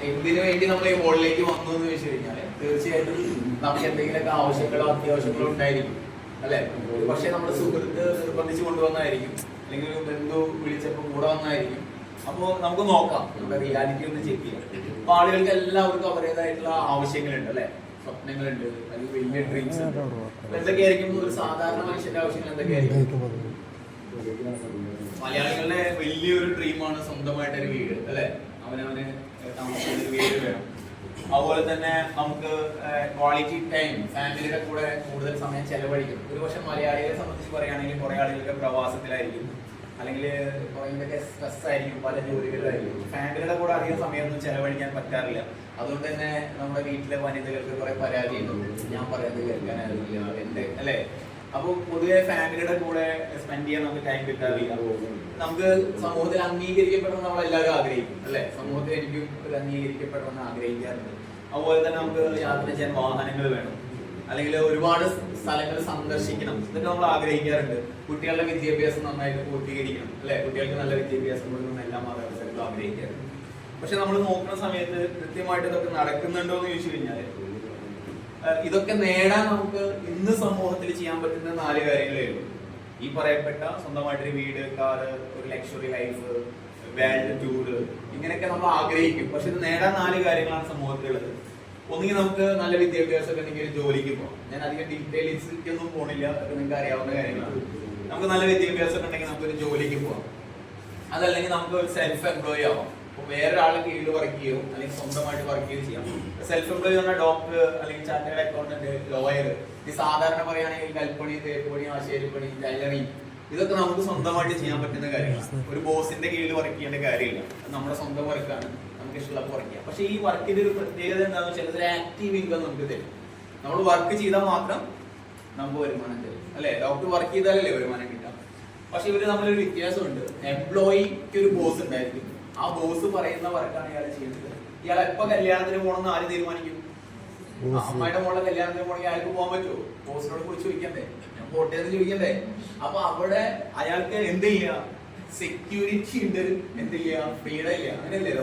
എന്തിനു വേണ്ടി നമ്മൾ ഈ ഹോളിലേക്ക് വന്നു എന്ന് ചോദിച്ചു കഴിഞ്ഞാല് തീർച്ചയായിട്ടും നമുക്ക് എന്തെങ്കിലുമൊക്കെ ആവശ്യങ്ങളോ അത്യാവശ്യങ്ങളോ ഉണ്ടായിരിക്കും അല്ലെ. പക്ഷെ നമ്മുടെ സുഹൃത്ത് നിർബന്ധിച്ച് കൊണ്ടുവന്നായിരിക്കും, അല്ലെങ്കിൽ ഒരു ബന്ധു വിളിച്ചപ്പോൾ കൂടെ വന്നായിരിക്കും. അപ്പോൾ നമുക്ക് നോക്കാം, നമ്മുടെ റിയാലിറ്റി ഒന്ന് ചെക്ക് ചെയ്യാം. അപ്പൊ ആളുകൾക്ക് എല്ലാവർക്കും അവരുടേതായിട്ടുള്ള ആവശ്യങ്ങളുണ്ട് അല്ലെ, സ്വപ്നങ്ങളുണ്ട്, അല്ലെങ്കിൽ വലിയ ഡ്രീംസ് ഉണ്ട്. എന്തൊക്കെയായിരിക്കും ഒരു സാധാരണ മനുഷ്യന്റെ ആവശ്യങ്ങൾ എന്തൊക്കെയായിരിക്കും? മലയാളികളുടെ വലിയൊരു ഡ്രീമാണ് സ്വന്തമായിട്ടൊരു വീട് അല്ലെ, അവനവന് താമസിക്കുന്ന ഒരു വീട് വേണം. അതുപോലെ തന്നെ നമുക്ക് ക്വാളിറ്റി ടൈം ഫാമിലിയുടെ കൂടെ കൂടുതൽ സമയം ചെലവഴിക്കണം. ഒരുപക്ഷെ മലയാളികളെ സംബന്ധിച്ച് പറയുകയാണെങ്കിൽ കുറെ ആളുകൾക്ക് പ്രവാസത്തിലായിരിക്കും, അല്ലെങ്കിൽ കുറേയൊക്കെ സ്ട്രെസ് ആയിരിക്കും, പല ജോലികളിലായിരിക്കും. ഫാമിലിയുടെ കൂടെ അധികം സമയമൊന്നും ചെലവഴിക്കാൻ പറ്റാറില്ല. അതുകൊണ്ട് തന്നെ നമ്മുടെ വീട്ടിലെ വനിതകൾക്ക് കുറെ പരാതിയുണ്ട്, ഞാൻ പറയുന്നത് കേൾക്കാനായിരുന്നില്ല എന്റെ അല്ലെ. അപ്പൊ പൊതുവെ ഫാമിലിയുടെ കൂടെ സ്പെൻഡ് ചെയ്യാൻ നമുക്ക് ടൈം കിട്ടാറില്ല. നമുക്ക് സമൂഹത്തിൽ അംഗീകരിക്കപ്പെടണം നമ്മളെല്ലാവരും ആഗ്രഹിക്കും അല്ലെ, സമൂഹത്തിൽ എനിക്കും ഒരു അംഗീകരിക്കപ്പെടണമെന്ന് ആഗ്രഹിക്കാറുണ്ട്. അതുപോലെ തന്നെ നമുക്ക് യാത്ര ചെയ്യാൻ വാഹനങ്ങൾ വേണം, അല്ലെങ്കിൽ ഒരുപാട് സ്ഥലങ്ങൾ സന്ദർശിക്കണം, ഇതൊക്കെ നമ്മൾ ആഗ്രഹിക്കാറുണ്ട്. കുട്ടികളുടെ വിദ്യാഭ്യാസം നന്നായിട്ട് പൂർത്തീകരിക്കണം അല്ലെ, കുട്ടികൾക്ക് നല്ല വിദ്യാഭ്യാസം കൊടുക്കുന്ന എല്ലാ മാതാപിതാക്കളും ആഗ്രഹിക്കാറുണ്ട്. പക്ഷെ നമ്മൾ നോക്കുന്ന സമയത്ത് കൃത്യമായിട്ട് ഇതൊക്കെ നടക്കുന്നുണ്ടോ എന്ന് ചോദിച്ചു കഴിഞ്ഞാൽ, ഇതൊക്കെ നേടാൻ നമുക്ക് ഇന്ന് സമൂഹത്തിൽ ചെയ്യാൻ പറ്റുന്ന 4 കാര്യങ്ങളേ ഉള്ളൂ. ഈ പറയപ്പെട്ട സ്വന്തമായിട്ടൊരു വീട്, കാറ്, ഒരു ലക്ഷറി ലൈഫ്, വേൾഡ് ടൂറ്, ഇങ്ങനെയൊക്കെ നമ്മൾ ആഗ്രഹിക്കും. പക്ഷെ ഇത് നേടാൻ 4 കാര്യങ്ങളാണ് സമൂഹത്തിലുള്ളത്. ഒന്നുകിൽ നമുക്ക് നല്ല വിദ്യാഭ്യാസം ഉണ്ടെങ്കിൽ ഒരു ജോലിക്ക് പോകാം. ഞാൻ അധികം ഡീറ്റെയിൽസിലേക്കൊന്നും പോണില്ല, അതൊക്കെ നിങ്ങൾക്ക് അറിയാവുന്ന കാര്യങ്ങളാണ്. നമുക്ക് നല്ല വിദ്യാഭ്യാസം ഉണ്ടെങ്കിൽ നമുക്കൊരു ജോലിക്ക് പോകാം. അതല്ലെങ്കിൽ നമുക്ക് ഒരു സെൽഫ് എംപ്ലോയി ആവാം. അപ്പൊ വേറൊരാളെ കീഴിൽ വർക്ക് ചെയ്യോ അല്ലെങ്കിൽ സ്വന്തമായിട്ട് വർക്ക് ചെയ്ത് ചെയ്യാം. സെൽഫ് എംപ്ലോയി പറഞ്ഞാൽ ഡോക്ടർ, അല്ലെങ്കിൽ ചാർട്ടേഡ് അക്കൗണ്ടന്റ്, ലോയർ, ഈ സാധാരണ പറയുകയാണെങ്കിൽ കൽപ്പണി, തേപ്പണി, ആശാരിപ്പണി, ടൈലറിംഗ്, ഇതൊക്കെ നമുക്ക് സ്വന്തമായിട്ട് ചെയ്യാൻ പറ്റുന്ന കാര്യങ്ങളാണ്. ഒരു ബോസിന്റെ കീഴിൽ വർക്ക് ചെയ്യേണ്ട കാര്യമില്ല, നമ്മുടെ സ്വന്തം വർക്കാണ്, നമുക്ക് ഇഷ്ടമുള്ള വർക്ക് ചെയ്യാം. പക്ഷെ ഈ വർക്കിന്റെ ഒരു പ്രത്യേകത എന്താണെന്ന് വെച്ചാൽ ഒരു ആക്റ്റീവ് ഇൻകം നമുക്ക് തരും. നമ്മൾ വർക്ക് ചെയ്താൽ മാത്രം നമുക്ക് വരുമാനം തരും അല്ലെ. ഡോക്ടർ വർക്ക് ചെയ്താലല്ലേ വരുമാനം കിട്ടാം. പക്ഷെ ഇവര് തമ്മിലൊരു വ്യത്യാസമുണ്ട്. എംപ്ലോയിക്ക് ഒരു ബോസ് ഉണ്ടായിരിക്കും, ആ ബോസ് പറയുന്ന വർക്കാണ് ഇയാൾ ചെയ്യുന്നത്. ഇയാൾ എപ്പോ കല്യാണത്തിന് പോകണമെന്ന് ആര് തീരുമാനിക്കും? അമ്മയുടെ മോളുടെ കല്യാണത്തിന് പോകണമെങ്കിൽ അയാൾക്ക് പോകാൻ പറ്റുമോ? ബോസിനോട് പോയി ചോദിക്കണ്ടേ, ഞാൻ പോട്ടെ എന്ന് ചോദിക്കണ്ടേ? അപ്പൊ അവിടെ അയാൾക്ക് എന്ത് ചെയ്യാ, സെക്യൂരിറ്റി ഉണ്ട്, എന്ത് ചെയ്യാ, ഫ്രീഡം ഇല്ല. അങ്ങനെയല്ലേ,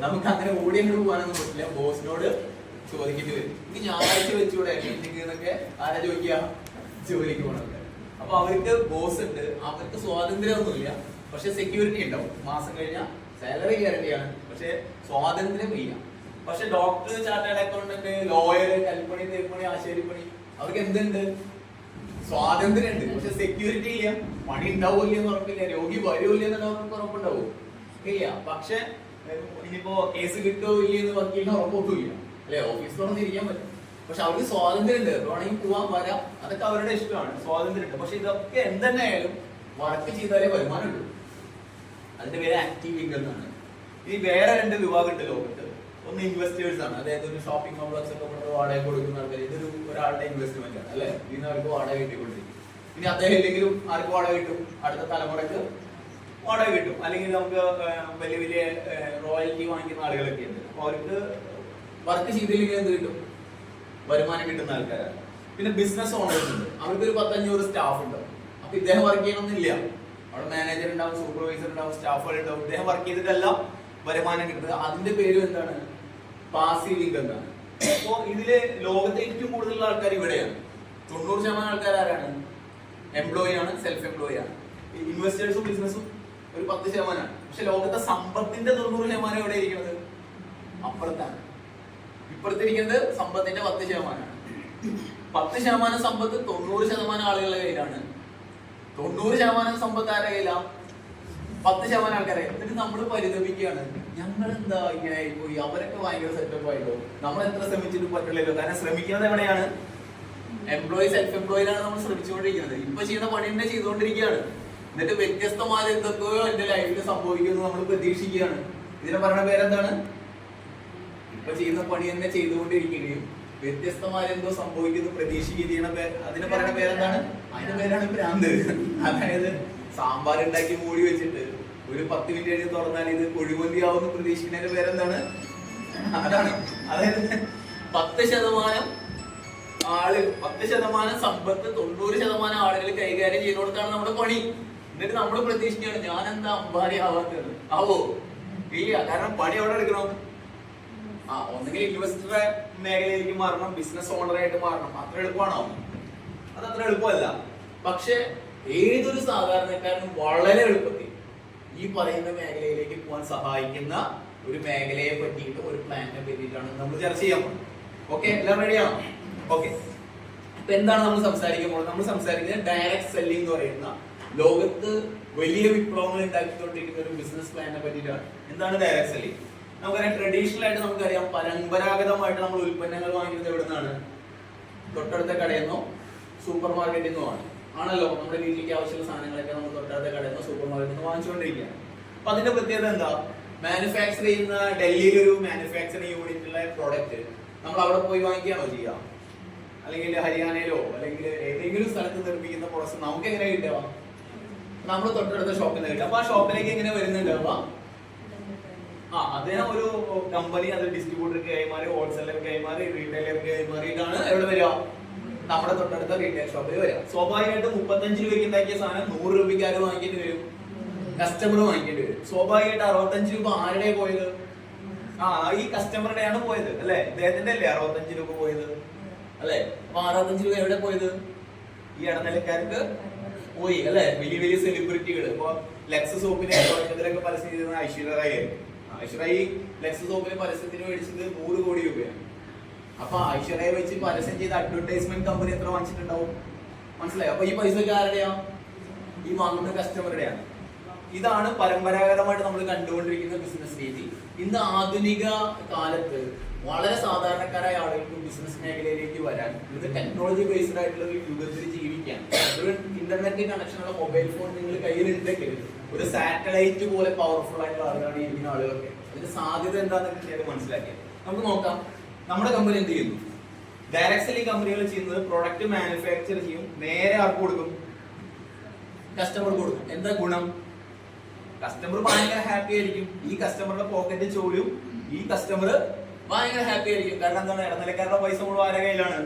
നമുക്ക് അങ്ങനെ ഓടിയങ്ങോട്ട് പോകാനൊന്നും പറ്റില്ല, ബോസിനോട് ചോദിക്കേണ്ടി വരും. ഇനി ഞായറാഴ്ച വെച്ചൂടെ മീറ്റിംഗ് എന്നൊക്കെ ആരാ ചോദിക്കുക? ജോലിക്ക് പോകണമൊക്കെ. അപ്പൊ അവർക്ക് ബോസ് ഉണ്ട്, അവർക്ക് സ്വാതന്ത്ര്യമൊന്നുമില്ല, പക്ഷെ സെക്യൂരിറ്റി ഉണ്ടാവും. മാസം കഴിഞ്ഞാൽ സാലറി ഗ്യാരണ്ടിയാണ്, പക്ഷെ സ്വാതന്ത്ര്യം ഇല്ല. പക്ഷെ ഡോക്ടർ, ചാർട്ടേഡ് അക്കൗണ്ടന്റ്, ലോയർ, കൽപ്പണി, തേപ്പണി, ആശാരിപ്പണി, അവർക്ക് എന്തുണ്ട്? സ്വാതന്ത്ര്യം ഉണ്ട്, പക്ഷെ സെക്യൂരിറ്റി ഇല്ല. പണി ഉണ്ടാവില്ല എന്ന് ഉറപ്പില്ല, രോഗി വരുമില്ല എന്നുള്ള ഉറപ്പുണ്ടാവും ഇല്ല. പക്ഷെ ഇനിയിപ്പോ കേസ് കിട്ടുമോ ഇല്ല എന്ന് വക്കീലിന് ഉറപ്പൊട്ടുമില്ല അല്ലെ, ഓഫീസിലോട് തിരിക്കാൻ പറ്റും. പക്ഷെ അവർക്ക് സ്വാതന്ത്ര്യം ഉണ്ട്, വേണമെങ്കിൽ പോവാൻ വരാം, അതൊക്കെ അവരുടെ ഇഷ്ടമാണ്, സ്വാതന്ത്ര്യം ഉണ്ട്. പക്ഷെ ഇതൊക്കെ എന്തെന്നായാലും വർക്ക് ചെയ്താലേ വരുമാനം ഉള്ളൂ. അതിന്റെ പേര് ആക്റ്റീവ് ഇൻകം എന്നാണ്. ഇനി വേറെ 2 വിഭാഗം ഉണ്ട് ലോകത്ത്. ഒന്ന് ഇൻവെസ്റ്റേഴ്സ് ആണ്, അതായത് ഒരു ഷോപ്പിംഗ് കോംപ്ലക്സ് ഒക്കെ വാടക കൊടുക്കുന്ന ആൾക്കാർ. ഇതൊരു ഒരാളുടെ ഇൻവെസ്റ്റ്മെന്റ് ആണ് അല്ലെ, ഇതിന് അവർക്ക് വാടക കിട്ടിക്കൊണ്ടിരിക്കും. ഇനി അദ്ദേഹം ഇല്ലെങ്കിലും ആർക്ക് വാടക കിട്ടും? അടുത്ത തലമുറക്ക് വാടക കിട്ടും. അല്ലെങ്കിൽ നമുക്ക് വലിയ വലിയ റോയൽറ്റി വാങ്ങിക്കുന്ന ആളുകളൊക്കെ ഉണ്ട്, അപ്പൊ അവർക്ക് വർക്ക് ചെയ്തില്ലെങ്കിൽ എന്ത് കിട്ടും? വരുമാനം കിട്ടുന്ന ആൾക്കാരാണ്. പിന്നെ ബിസിനസ് ഓണേഴ്സ് ഉണ്ട്, അവർക്ക് ഒരു 10-500 സ്റ്റാഫ് ഉണ്ടാവും. അപ്പൊ ഇദ്ദേഹം വർക്ക് ചെയ്യണമെന്നില്ല, അവിടെ മാനേജർ ഉണ്ടാവും, സൂപ്പർവൈസർ ഉണ്ടാവും, സ്റ്റാഫുകൾ ഉണ്ടാവും. ഇദ്ദേഹം വർക്ക് ചെയ്തിട്ടെല്ലാം വരുമാനം കിട്ടുന്നത്. അതിന്റെ പേരും എന്താണ്? പാസീവ് ഇൻകം എന്നാണ്. അപ്പോ ഇതില് ലോകത്തെ ഏറ്റവും കൂടുതലുള്ള ആൾക്കാർ ഇവിടെയാണ്. 90% ആൾക്കാർ ആരാണ്? എംപ്ലോയി ആണ്, സെൽഫ് എംപ്ലോയി ആണ്. ഇൻവെസ്റ്റേഴ്സും ബിസിനസ്സും ഒരു 10%. പക്ഷെ ലോകത്തെ സമ്പത്തിന്റെ 90% എവിടെ ഇരിക്കുന്നത്? അപ്പുറത്താണ്. ഇപ്പുറത്തിരിക്കുന്നത് സമ്പത്തിന്റെ 10%. 10% സമ്പത്ത് 90% ആളുകളുടെ കയ്യിലാണ്. 90% സമ്പത്ത് ആരുടെ കയ്യിലാണ്? 10% ആൾക്കാരെ. എന്നിട്ട് നമ്മൾ പരിതപിക്കുകയാണ്, ഞങ്ങൾ എന്താ ഇങ്ങനെ പോയി, അവരൊക്കെ ഭയങ്കര സെറ്റപ്പ് ആയിട്ടോ, നമ്മൾ എത്ര ശ്രമിച്ചിട്ട് പറ്റില്ലല്ലോ. കാരണം ശ്രമിക്കുന്നത് എവിടെയാണ്? എംപ്ലോയി, സെൽഫ് എംപ്ലോയിലാണ് നമ്മൾ ശ്രമിച്ചുകൊണ്ടിരിക്കുന്നത്. ഇപ്പൊ ചെയ്യുന്ന പണി തന്നെ ചെയ്തുകൊണ്ടിരിക്കുകയാണ്. എന്നിട്ട് വ്യത്യസ്തമായ എന്തൊക്കെയോ എന്റെ ലൈഫിൽ സംഭവിക്കുമെന്ന് നമ്മൾ പ്രതീക്ഷിക്കുകയാണ്. ഇതിനെ പറയുന്ന പേരെന്താണ്? ഇപ്പൊ ചെയ്യുന്ന പണി തന്നെ ചെയ്തുകൊണ്ടിരിക്കുകയും വ്യത്യസ്തമായ എന്തോ സംഭവിക്കുന്നു പ്രതീക്ഷിക്കുന്ന അതിന് പറയുന്ന പേരെന്താണ്? അതിന്റെ പേരാണ് ഭ്രാന്ത്. അതായത് സാമ്പാർ ഉണ്ടാക്കി മൂടി വെച്ചിട്ട് ഒരു 10 മിനിറ്റ് കഴിഞ്ഞ് തുറന്നാൽ ഇത് കുഴിമന്തിയാവുന്ന പ്രതീക്ഷിക്കുന്നതിന്റെ പേരെന്താണ്? അതാണ്. അതായത് 10% ആള് 10% സമ്പത്ത് 90% ആളുകൾ കൈകാര്യം ചെയ്യുന്നിടത്താണ് നമ്മുടെ പണി. എന്നിട്ട് നമ്മൾ പ്രതീക്ഷിക്കുകയാണ് ഞാൻ എന്താ അമ്പാരി ആവാത്തത്. ആവോ? ഇല്ല. കാരണം പണി എവിടെ എടുക്കണം? ഒന്നെങ്കിൽ ഇൻവെസ്റ്റർ മേഖലയിലേക്ക് മാറണം, ബിസിനസ് ഓണറായിട്ട് മാറണം. അത്ര എളുപ്പമാണോ? അത് അത്ര എളുപ്പമല്ല. പക്ഷെ ഏതൊരു സാധാരണക്കാരനും വളരെ എളുപ്പത്തിൽ ഈ പറയുന്ന മേഖലയിലേക്ക് പോകാൻ സഹായിക്കുന്ന ഒരു മേഖലയെ പറ്റിയിട്ട്, ഒരു പ്ലാനിനെ പറ്റിയിട്ടാണ് നമ്മൾ ചർച്ച ചെയ്യാൻ പോകുന്നത്. ഓക്കെ, എല്ലാം റെഡിയാണോ? ഓക്കെ, ഇപ്പൊ എന്താണ് നമ്മൾ സംസാരിക്കുമ്പോൾ? നമ്മൾ സംസാരിക്കുന്നത് ഡയറക്റ്റ് സെല്ലിംഗ് എന്ന് പറയുന്ന ലോകത്ത് വലിയ വിപ്ലവങ്ങൾ ഉണ്ടാക്കിക്കൊണ്ടിരിക്കുന്ന ഒരു ബിസിനസ് പ്ലാനിനെ പറ്റിയിട്ടാണ്. എന്താണ് ഡയറക്റ്റ് സെല്ലിംഗ്? നമുക്കറിയാം, ട്രഡീഷണൽ ആയിട്ട് നമുക്കറിയാം, പരമ്പരാഗതമായിട്ട് നമ്മൾ ഉൽപ്പന്നങ്ങൾ വാങ്ങിക്കുന്നത് എവിടെ നിന്നാണ്? തൊട്ടടുത്ത കടയിൽ നിന്നോ സൂപ്പർ മാർക്കറ്റിൽ നിന്നോ ആണല്ലോ. നമ്മുടെ വീട്ടിലേക്ക് ആവശ്യമുള്ള സാധനങ്ങളൊക്കെ നമ്മൾ തൊട്ടടുത്ത കടയിൽ നിന്നോ സൂപ്പർ മാർക്കറ്റിൽ നിന്ന് വാങ്ങിച്ചുകൊണ്ടിരിക്കുകയാണ്. അപ്പൊ അതിന്റെ പ്രത്യേകത എന്താ? മാനുഫാക്ചർ ചെയ്യുന്ന ഡൽഹിയിൽ ഒരു മാനുഫാക്ചറിംഗ് യൂണിറ്റുള്ള പ്രോഡക്റ്റ് നമ്മൾ അവിടെ പോയി വാങ്ങിക്കുകയാണോ ചെയ്യുക? അല്ലെങ്കിൽ ഹരിയാനയിലോ അല്ലെങ്കിൽ ഏതെങ്കിലും സ്ഥലത്ത് നിർമ്മിക്കുന്ന പ്രോഡക്ട്സ് നമുക്ക് എങ്ങനെ കിട്ടുക? നമ്മൾ തൊട്ടടുത്ത ഷോപ്പിൽ നിന്ന് കിട്ടുക. അപ്പൊ ആ ഷോപ്പിലേക്ക് എങ്ങനെ വരുന്നുണ്ടാവുക? അദ്ദേഹം ഒരു കമ്പനി, അത് ഡിസ്ട്രിബ്യൂട്ടർക്ക് കൈമാറി, ഹോൾസെയിലർക്ക് കൈമാറി, റീറ്റെയിലർക്ക് കൈമാറിയിട്ടാണ് എവിടെ വരിക? നമ്മുടെ തൊട്ടടുത്ത റീറ്റെയിൽ ഷോപ്പിൽ വരിക. സ്വാഭാവികമായിട്ട് 35 രൂപയ്ക്ക് ഉണ്ടാക്കിയ സാധനം 100 രൂപയ്ക്ക് ആര് വാങ്ങിക്കേണ്ടി വരും? കസ്റ്റമർ വാങ്ങിക്കേണ്ടി വരും. സ്വാഭാവികമായിട്ട് 65 രൂപ ആരുടെ പോയത്? ഈ കസ്റ്റമറുടെയാണ് പോയത് അല്ലെ? ഇദ്ദേഹത്തിന്റെ അല്ലേ 65 രൂപ പോയത് അല്ലെ? അപ്പൊ 65 രൂപ എവിടെ പോയത്? ഈ ഇടനിലക്കാർക്ക് പോയി അല്ലെ? വലിയ വലിയ സെലിബ്രിറ്റികൾ, ഇപ്പൊ ലെക്സ് സോപ്പിനെ ഇതിലൊക്കെ പരസ്യം ചെയ്തിരുന്ന ഐശ്വര്യ റായ്. ഐശ്വര്യ ലെക്സ് സോപ്പിന് പരസ്യത്തിന് മേടിച്ചത് 100 കോടി രൂപയാണ്. അപ്പൊ ഐശ്വര്യ വെച്ച് പരസ്യം ചെയ്ത അഡ്വർടൈസ്മെന്റ് കമ്പനി എത്ര വാങ്ങിച്ചിട്ടുണ്ടാവും? മനസ്സിലായി? അപ്പൊ ഈ പൈസ ആരുടെയാ? ഈ വാങ്ങുന്ന കസ്റ്റമറുടെയാണ്. ഇതാണ് പരമ്പരാഗതമായിട്ട് നമ്മൾ കണ്ടുകൊണ്ടിരിക്കുന്ന ബിസിനസ് രീതി. ഇന്ന് ആധുനിക കാലത്ത് വളരെ സാധാരണക്കാരായ ആളുകൾക്ക് ബിസിനസ് മേഖലയിലേക്ക് വരാൻ, ഇത് ടെക്നോളജി ബേസ്ഡ് ആയിട്ടുള്ള ഒരു യുഗത്തിൽ ജീവിക്കാൻ, ഒരു ഇന്റർനെറ്റ് കണക്ഷനുള്ള മൊബൈൽ ഫോൺ നിങ്ങൾ കയ്യിലുണ്ടെങ്കിൽ ഒരു സാറ്റലൈറ്റ് പോലെ പവർഫുൾ ആയിട്ടുള്ള ആളുകളാണ് ഇരിക്കുന്ന ആളുകളൊക്കെ. അതിന്റെ സാധ്യത എന്താണെന്ന് കൃത്യമായിട്ട് മനസ്സിലാക്കിയത്. നമുക്ക് നോക്കാം, നമ്മുടെ കമ്പനി എന്ത് ചെയ്യുന്നു? ഡയറക്ട് സെല്ലിംഗ് കമ്പനികൾ ചെയ്യുന്നത് പ്രൊഡക്റ്റ് മാനുഫാക്ചർ ചെയ്യും, നേരെ ആർക്ക് കൊടുക്കും? കസ്റ്റമർ കൊടുക്കും. എന്താ ഗുണം? കസ്റ്റമർ ഭയങ്കര ഹാപ്പി ആയിരിക്കും. ഈ കസ്റ്റമറുടെ പോക്കറ്റ് ചോരും, ഈ കസ്റ്റമർ ഭയങ്കര ഹാപ്പി ആയിരിക്കും. കാരണം എന്താണ്? ഇടനിലക്കാരുടെ പൈസ മുഴുവൻ ആരുടെ കയ്യിലാണ്?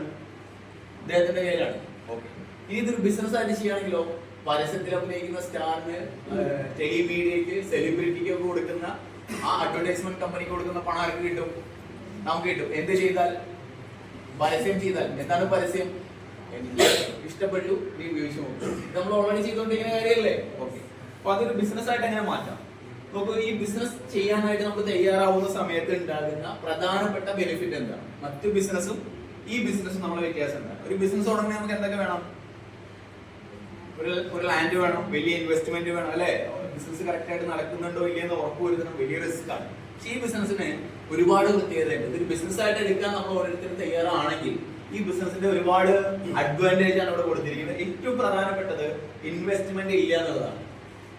അദ്ദേഹത്തിന്റെ കയ്യിലാണ്. ഓക്കെ, ഇനി ഇതൊരു ബിസിനസ് ആയിട്ട് ചെയ്യുകയാണെങ്കിലോ, പരസ്യത്തിൽ അഭിനയിക്കുന്ന സ്റ്റാറിന്, ടെലിമീഡിയക്ക്, സെലിബ്രിറ്റിക്ക് ഒക്കെ കൊടുക്കുന്ന ആ അഡ്വർടൈസ്മെന്റ് കമ്പനിക്ക് കൊടുക്കുന്ന പണം ആർക്ക് കിട്ടും? നമുക്ക് കിട്ടും. എന്ത് ചെയ്താൽ? പരസ്യം ചെയ്താൽ. എന്താണ് പരസ്യം? എനിക്ക് ഇഷ്ടപ്പെട്ടു, നീ ഉപയോഗിച്ച് നോക്കും. നമ്മൾ ഓൾറെഡി ചെയ്തുകൊണ്ടിരിക്കുന്ന കാര്യമല്ലേ? ഓക്കെ, അപ്പൊ അതൊരു ബിസിനസ് ആയിട്ട് എങ്ങനെ മാറ്റാം? നമുക്ക് ഈ ബിസിനസ് ചെയ്യാനായിട്ട് നമ്മൾ തയ്യാറാവുന്ന സമയത്ത് ഉണ്ടാകുന്ന പ്രധാനപ്പെട്ട ബെനിഫിറ്റ് എന്താണ്? മറ്റു ബിസിനസ്സും ഈ ബിസിനസ്സും നമ്മളെ വ്യത്യാസം എന്താണ്? ഒരു ബിസിനസ് തുടങ്ങാൻ നമുക്ക് എന്തൊക്കെ വേണം? ഒരു ലാൻഡ് വേണം, വലിയ ഇൻവെസ്റ്റ്മെന്റ് വേണം അല്ലെ? ബിസിനസ് കറക്റ്റ് ആയിട്ട് നടക്കുന്നുണ്ടോ ഇല്ലയെന്ന് ഉറപ്പുവരുത്തണം. വലിയ റിസ്ക് ആണ്. പക്ഷേ ഈ ബിസിനസ്സിന് ഒരുപാട് പ്രത്യേകതയുണ്ട്. ഇതൊരു ബിസിനസ് ആയിട്ട് എടുക്കാൻ നമ്മൾ ഓരോരുത്തരും തയ്യാറാണെങ്കിൽ ഈ ബിസിനസിന്റെ ഒരുപാട് അഡ്വാൻറ്റേജ് ആണ് ഇവിടെ കൊടുത്തിരിക്കുന്നത്. ഏറ്റവും പ്രധാനപ്പെട്ടത് ഇൻവെസ്റ്റ്മെന്റ് ഇല്ല എന്നുള്ളതാണ്.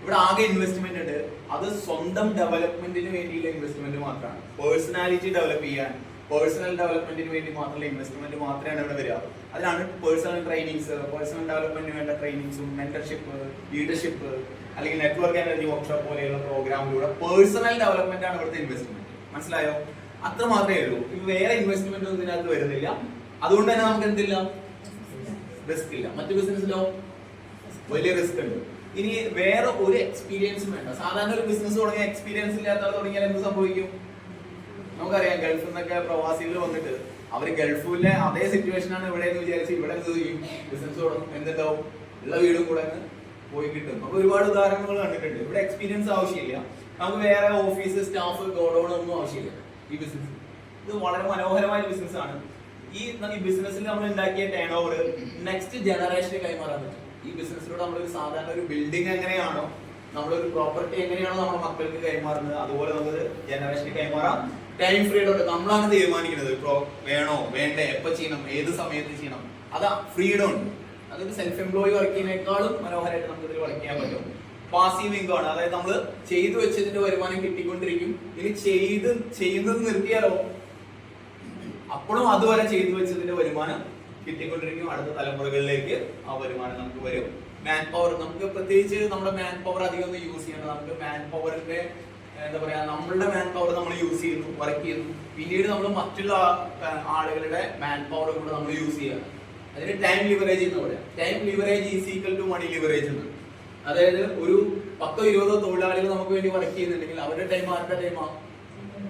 ഇവിടെ ആകെ ഇൻവെസ്റ്റ്മെന്റ് ഉണ്ട്, അത് സ്വന്തം ഡെവലപ്മെന്റിന് വേണ്ടിയുള്ള ഇൻവെസ്റ്റ്മെന്റ് മാത്രമാണ്. പേഴ്സണാലിറ്റി ഡെവലപ്പ് ചെയ്യാൻ, പേഴ്സണൽ ഡെവലപ്മെന്റിന് വേണ്ടി മാത്രമുള്ള ഇൻവെസ്റ്റ്മെന്റ് മാത്രമാണ് ഇവിടെ വരിക. അതിനാണ് പേഴ്സണൽ ട്രെയിനിങ്സ്, പേഴ്സണൽ ഡെവലപ്മെന്റിന് വേണ്ട ട്രെയിനിങ്സും, മെന്റർഷിപ്പ്, ലീഡർഷിപ്പ്, അല്ലെങ്കിൽ നെറ്റ്വർക്ക് എനർജി വർക്ക്ഷോപ്പ് പോലെയുള്ള പ്രോഗ്രാമിലൂടെ പേഴ്സണൽ ഡെവലപ്മെന്റ് ആണ് ഇവിടുത്തെ ഇൻവെസ്റ്റ്മെന്റ്. മനസ്സിലായോ? അത്ര മാത്രമേ ഉള്ളൂ. ഇത് വേറെ ഇൻവെസ്റ്റ്മെന്റ് ഒന്നും ഇതിനകത്ത് വരുന്നില്ല. അതുകൊണ്ട് തന്നെ നമുക്ക് എന്തില്ല? റിസ്ക് ഇല്ല. മറ്റു ബിസിനസ്സിലോ വലിയ റിസ്ക് ഉണ്ട്. ഇനി വേറെ ഒരു എക്സ്പീരിയൻസും വേണ്ട. സാധാരണ ഒരു ബിസിനസ് തുടങ്ങിയ എക്സ്പീരിയൻസ് ഇല്ലാത്ത ആൾ തുടങ്ങിയാൽ എന്ത് സംഭവിക്കും? നമുക്കറിയാം, ഗൾഫിൽ നിന്നൊക്കെ പ്രവാസികൾ വന്നിട്ട് അവര് ഗൾഫിലെ അതേ സിറ്റുവേഷൻ ആണ് ഇവിടെ എന്ന് വിചാരിച്ച് ഇവിടെ എന്ത് ചെയ്യും? ബിസിനസ് തുടങ്ങും. എന്തുണ്ടാവും? ഉള്ള വീടും കൂടെ പോയി കിട്ടും. നമുക്ക് ഒരുപാട് ഉദാഹരണങ്ങൾ കണ്ടിട്ടുണ്ട്. ഇവിടെ എക്സ്പീരിയൻസ് ആവശ്യമില്ല. നമുക്ക് വേറെ ഓഫീസ്, സ്റ്റാഫ്, ഗോഡൌൺ ഒന്നും ആവശ്യമില്ല. ഈ ബിസിനസ് ഇത് വളരെ മനോഹരമായ ബിസിനസ് ആണ്. ഈ ബിസിനസ്സിൽ നമ്മൾ ഉണ്ടാക്കിയ ടേൺ ഓവർ നെക്സ്റ്റ് ജനറേഷന് കൈമാറാൻ പറ്റും. ഈ ബിസിനസ്സിലൂടെ നമ്മളൊരു സാധാരണ ഒരു ബിൽഡിംഗ് എങ്ങനെയാണോ, നമ്മളൊരു പ്രോപ്പർട്ടി എങ്ങനെയാണോ നമ്മുടെ മക്കൾക്ക് കൈമാറുന്നത്, അതുപോലെ നമുക്ക് ജനറേഷന് കൈമാറാം. ടൈം ഫ്രീഡം ഉണ്ട്. നമ്മളാണ് തീരുമാനിക്കുന്നത് വേണോ വേണ്ടേ, എപ്പോൾ ചെയ്യണം, ഏത് സമയത്ത് ചെയ്യണം. അതാ ഫ്രീഡം ഉണ്ട്. അതൊരു സെൽഫ് എംപ്ലോയി വർക്ക് ചെയ്യുന്നതിനേക്കാളും മനോഹരമായിട്ട് നമുക്ക് ഇതിൽ വർക്ക് ചെയ്യാൻ പറ്റും. പാസീവ് ഇൻകം ആണ്. അതായത് നമ്മൾ ചെയ്തു വെച്ചതിന്റെ വരുമാനം കിട്ടിക്കൊണ്ടിരിക്കും. ഇനി ചെയ്യുന്നത് നിർത്തിയാലോ, അപ്പോഴും അതുവരെ ചെയ്തു വെച്ചതിന്റെ വരുമാനം കിട്ടിക്കൊണ്ടിരിക്കും. അടുത്ത തലമുറകളിലേക്ക് ആ വരുമാനം നമുക്ക് വരും. മാൻ പവർ, നമുക്ക് പ്രത്യേകിച്ച് നമ്മുടെ മാൻ പവർ അധികം ഒന്നും യൂസ് ചെയ്യണം. നമുക്ക് മാൻ പവറിന്റെ എന്താ പറയാ, നമ്മളുടെ മാൻ പവർ നമ്മൾ യൂസ് ചെയ്യുന്നു, വർക്ക് ചെയ്യുന്നു. പിന്നീട് നമ്മൾ മറ്റുള്ള ആളുകളുടെ മാൻ പവർ കൂടെ നമ്മൾ യൂസ് ചെയ്യണം. അതിന് ടൈം ലിവറേജ് എന്ന് പറയാം. Time leverage is equal to money leverage എന്ന്. അതായത് ഒരു 10-20 തൊഴിലാളികൾ നമുക്ക് വേണ്ടി വർക്ക് ചെയ്യുന്നുണ്ടെങ്കിൽ അവരുടെ ടൈം ആരുടെ ടൈമാണ്?